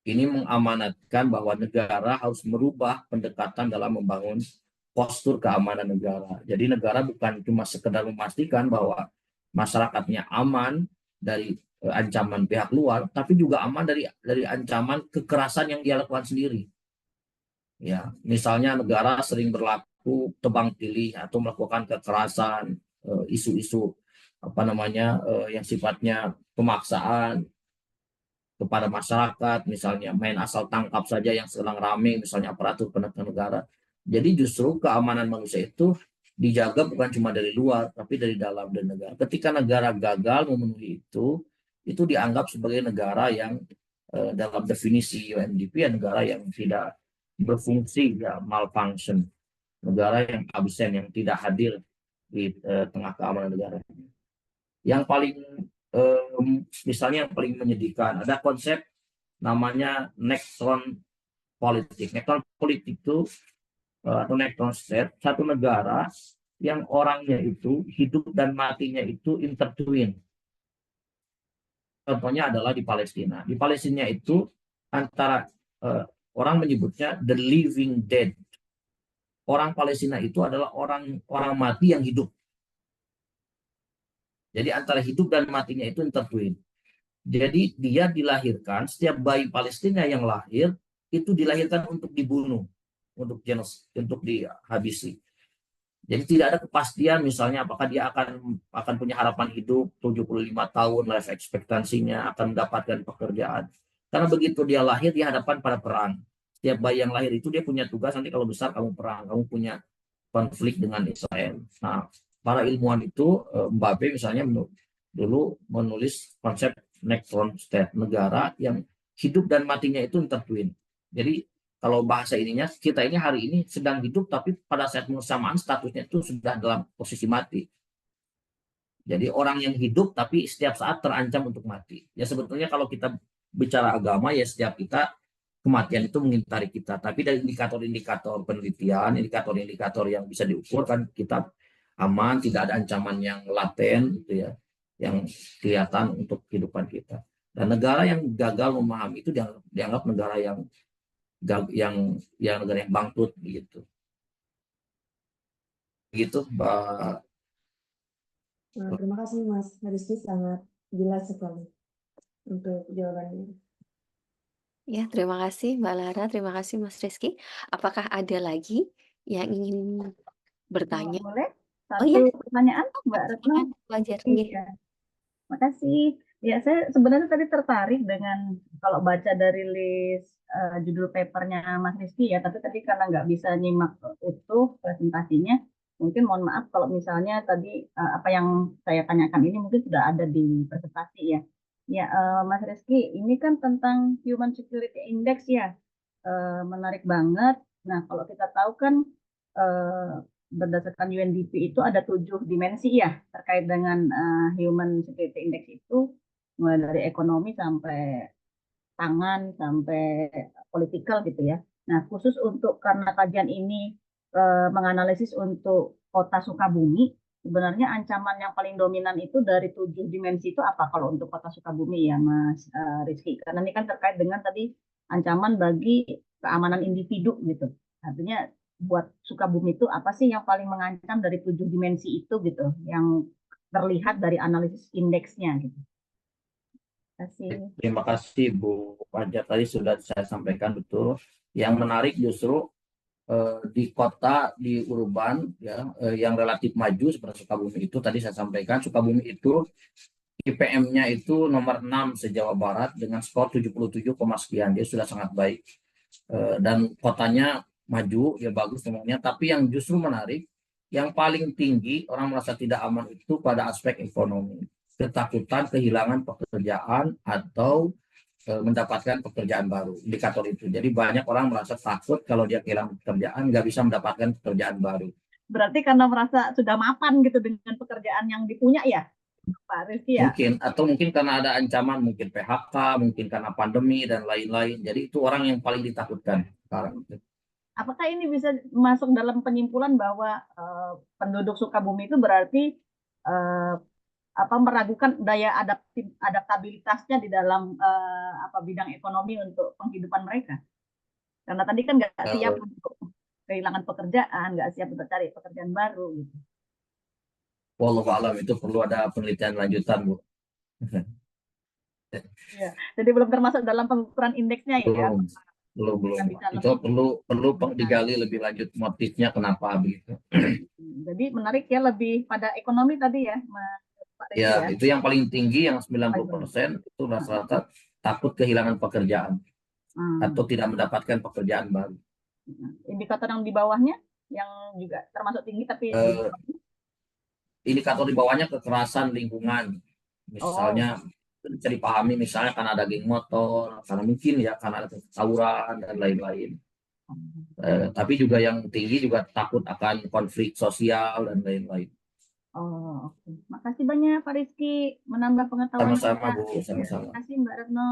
[SPEAKER 3] mengamanatkan bahwa negara harus merubah pendekatan dalam membangun postur keamanan negara. Jadi negara bukan cuma sekedar memastikan bahwa masyarakatnya aman dari ancaman pihak luar, tapi juga aman dari ancaman kekerasan yang dia lakukan sendiri. Ya, misalnya negara sering berlaku tebang pilih atau melakukan kekerasan, isu-isu yang sifatnya pemaksaan kepada masyarakat, misalnya main asal tangkap saja yang sedang ramai, misalnya aparatur penegak negara. Jadi justru keamanan manusia itu dijaga bukan cuma dari luar, tapi dari dalam dan negara. Ketika negara gagal memenuhi itu dianggap sebagai negara yang dalam definisi UNDP negara yang tidak berfungsi, ya malfunction, negara yang absen, yang tidak hadir di tengah keamanan negara. Yang paling misalnya yang paling menyedihkan, ada konsep namanya neutron politik. Neutron politik itu atau neutron state, satu negara yang orangnya itu hidup dan matinya itu intertwined. Contohnya adalah di Palestina. Di Palestina itu antara orang menyebutnya the living dead. Orang Palestina itu adalah orang mati yang hidup. Jadi antara hidup dan matinya itu intertwined. Jadi dia dilahirkan, setiap bayi Palestina yang lahir itu dilahirkan untuk dibunuh, untuk dihabisi. Jadi tidak ada kepastian misalnya apakah dia akan punya harapan hidup 75 tahun, life expectancy-nya, akan mendapatkan pekerjaan. Karena begitu dia lahir, dia hadapan pada perang. Setiap bayi yang lahir itu dia punya tugas, nanti kalau besar kamu perang, kamu punya konflik dengan Israel. Nah, para ilmuwan itu, Mbappe misalnya dulu menulis konsep neutron state, negara yang hidup dan matinya itu intertwined. Jadi kalau bahasa ininya, kita ini hari ini sedang hidup, tapi pada saat bersamaan statusnya itu sudah dalam posisi mati. Jadi orang yang hidup, tapi setiap saat terancam untuk mati. Ya sebetulnya kalau kita bicara agama, ya setiap kita kematian itu mengitari kita. Tapi dari indikator-indikator penelitian, indikator-indikator yang bisa diukur kan kita aman, tidak ada ancaman yang laten gitu ya, yang kelihatan untuk kehidupan kita. Dan negara yang gagal memahami itu dianggap negara yang negara yang bangkrut gitu. Begitu, Mbak.
[SPEAKER 5] Nah, terima kasih Mas Rizky, sangat jelas sekali untuk jawabannya.
[SPEAKER 1] Ya, terima kasih Mbak Lara, terima kasih Mas Rizky. Apakah ada lagi yang ingin bertanya?
[SPEAKER 2] Boleh?
[SPEAKER 1] Oh ya,
[SPEAKER 2] Satu pertanyaan, Mbak Retno.
[SPEAKER 1] Wajar.
[SPEAKER 2] Iya, makasih. Ya, saya sebenarnya tadi tertarik dengan kalau baca dari list judul papernya Mas Rizky ya, tapi tadi karena nggak bisa nyimak utuh presentasinya, mungkin mohon maaf kalau misalnya tadi apa yang saya tanyakan ini mungkin sudah ada di presentasi ya. Ya, Mas Rizky, ini kan tentang Human Security Index ya, menarik banget. Nah, kalau kita tahu kan eh, berdasarkan UNDP itu ada 7 dimensi ya terkait dengan Human Security Index itu, mulai dari ekonomi sampai pangan sampai politikal gitu ya. Nah, khusus untuk karena kajian ini menganalisis untuk kota Sukabumi, sebenarnya ancaman yang paling dominan itu dari 7 dimensi itu apa kalau untuk kota Sukabumi ya Mas Rizky? Karena ini kan terkait dengan tadi ancaman bagi keamanan individu gitu. Artinya buat Sukabumi itu apa sih yang paling mengancam dari 7 dimensi itu gitu, yang terlihat dari analisis indeksnya gitu. Terima kasih.
[SPEAKER 3] Terima kasih Bu Fajar, tadi sudah saya sampaikan betul. Yang menarik justru di kota, di urban ya, yang relatif maju seperti Sukabumi itu tadi saya sampaikan, Sukabumi itu IPM-nya itu nomor 6 se-Jawa Barat dengan skor 77, sekian. Dia sudah sangat baik. Dan kotanya maju, ya bagus semuanya. Tapi yang justru menarik, yang paling tinggi orang merasa tidak aman itu pada aspek ekonomi. Ketakutan kehilangan pekerjaan atau mendapatkan pekerjaan baru, indikator itu. Jadi banyak orang merasa takut kalau dia kehilangan pekerjaan, nggak bisa mendapatkan pekerjaan baru.
[SPEAKER 2] Berarti karena merasa sudah mapan gitu dengan pekerjaan yang dipunya ya, Pak Rizky ya?
[SPEAKER 3] Mungkin karena ada ancaman, mungkin PHK, mungkin karena pandemi dan lain-lain. Jadi itu orang yang paling ditakutkan sekarang.
[SPEAKER 2] Apakah ini bisa masuk dalam penyimpulan bahwa penduduk Sukabumi itu berarti meragukan daya adaptabilitasnya di dalam bidang ekonomi untuk penghidupan mereka? Karena tadi kan nggak siap untuk kehilangan pekerjaan, nggak siap untuk cari pekerjaan baru gitu.
[SPEAKER 3] Wallahu alam, itu perlu ada penelitian lanjutan, Bu.
[SPEAKER 2] Ya, jadi belum termasuk dalam pengukuran indeksnya ya.
[SPEAKER 3] Belum.
[SPEAKER 2] Bisa
[SPEAKER 3] Itu perlu digali lebih lanjut motifnya kenapa begitu.
[SPEAKER 2] Jadi menarik ya, lebih pada ekonomi tadi ya, Pak Rizky
[SPEAKER 3] Ya,
[SPEAKER 2] ya.
[SPEAKER 3] itu yang paling tinggi, yang 90% itu rata-rata takut kehilangan pekerjaan atau tidak mendapatkan pekerjaan baru.
[SPEAKER 2] Indikator yang di bawahnya yang juga termasuk tinggi tapi
[SPEAKER 3] indikator di bawahnya kekerasan lingkungan. Misalnya bisa dipahami misalnya karena ada geng motor, karena mungkin ya karena ada tawuran dan lain-lain. Tapi juga yang tinggi juga takut akan konflik sosial dan lain-lain.
[SPEAKER 2] Oke. Makasih banyak Pak Rizky, menambah pengetahuan
[SPEAKER 3] Sama-sama
[SPEAKER 2] kita.
[SPEAKER 3] Bu, sama-sama.
[SPEAKER 2] Terima kasih Mbak Retno.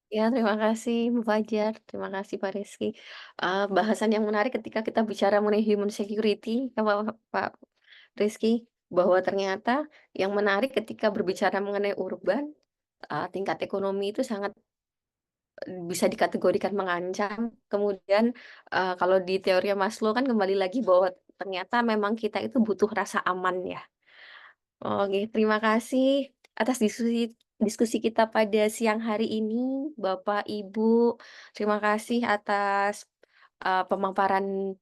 [SPEAKER 1] Ya, terima kasih Bu Fajar, terima kasih Pak Rizky. Bahasan yang menarik ketika kita bicara mengenai human security, Pak Rizky, bahwa ternyata yang menarik ketika berbicara mengenai urban, tingkat ekonomi itu sangat bisa dikategorikan mengancam. Kemudian kalau di teori Maslow kan kembali lagi bahwa ternyata memang kita itu butuh rasa aman ya. Oke, terima kasih atas diskusi kita pada siang hari ini, Bapak, Ibu. Terima kasih atas pemaparan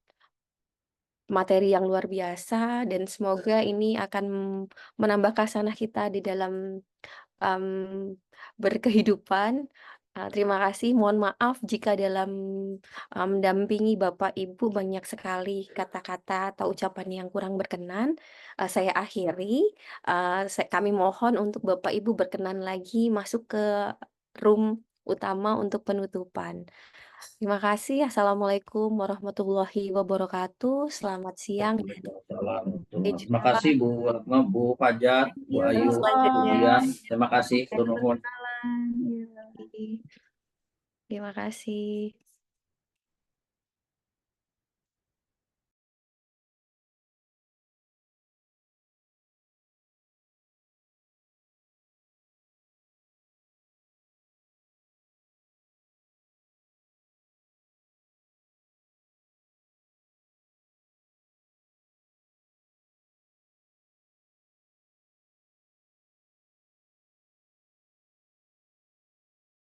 [SPEAKER 1] materi yang luar biasa dan semoga ini akan menambah khasanah kita di dalam berkehidupan. Terima kasih. Mohon maaf jika dalam mendampingi Bapak Ibu banyak sekali kata-kata atau ucapan yang kurang berkenan. Saya akhiri. Kami mohon untuk Bapak Ibu berkenan lagi masuk ke room utama untuk penutupan. Terima kasih. Assalamualaikum warahmatullahi wabarakatuh. Selamat siang.
[SPEAKER 3] Terima kasih Bu Retno, Bu Fajar, Bu Ayu, Bu
[SPEAKER 1] Selanjutnya.
[SPEAKER 3] Dian. Terima kasih. Terima kasih.
[SPEAKER 1] Iya. Terima kasih.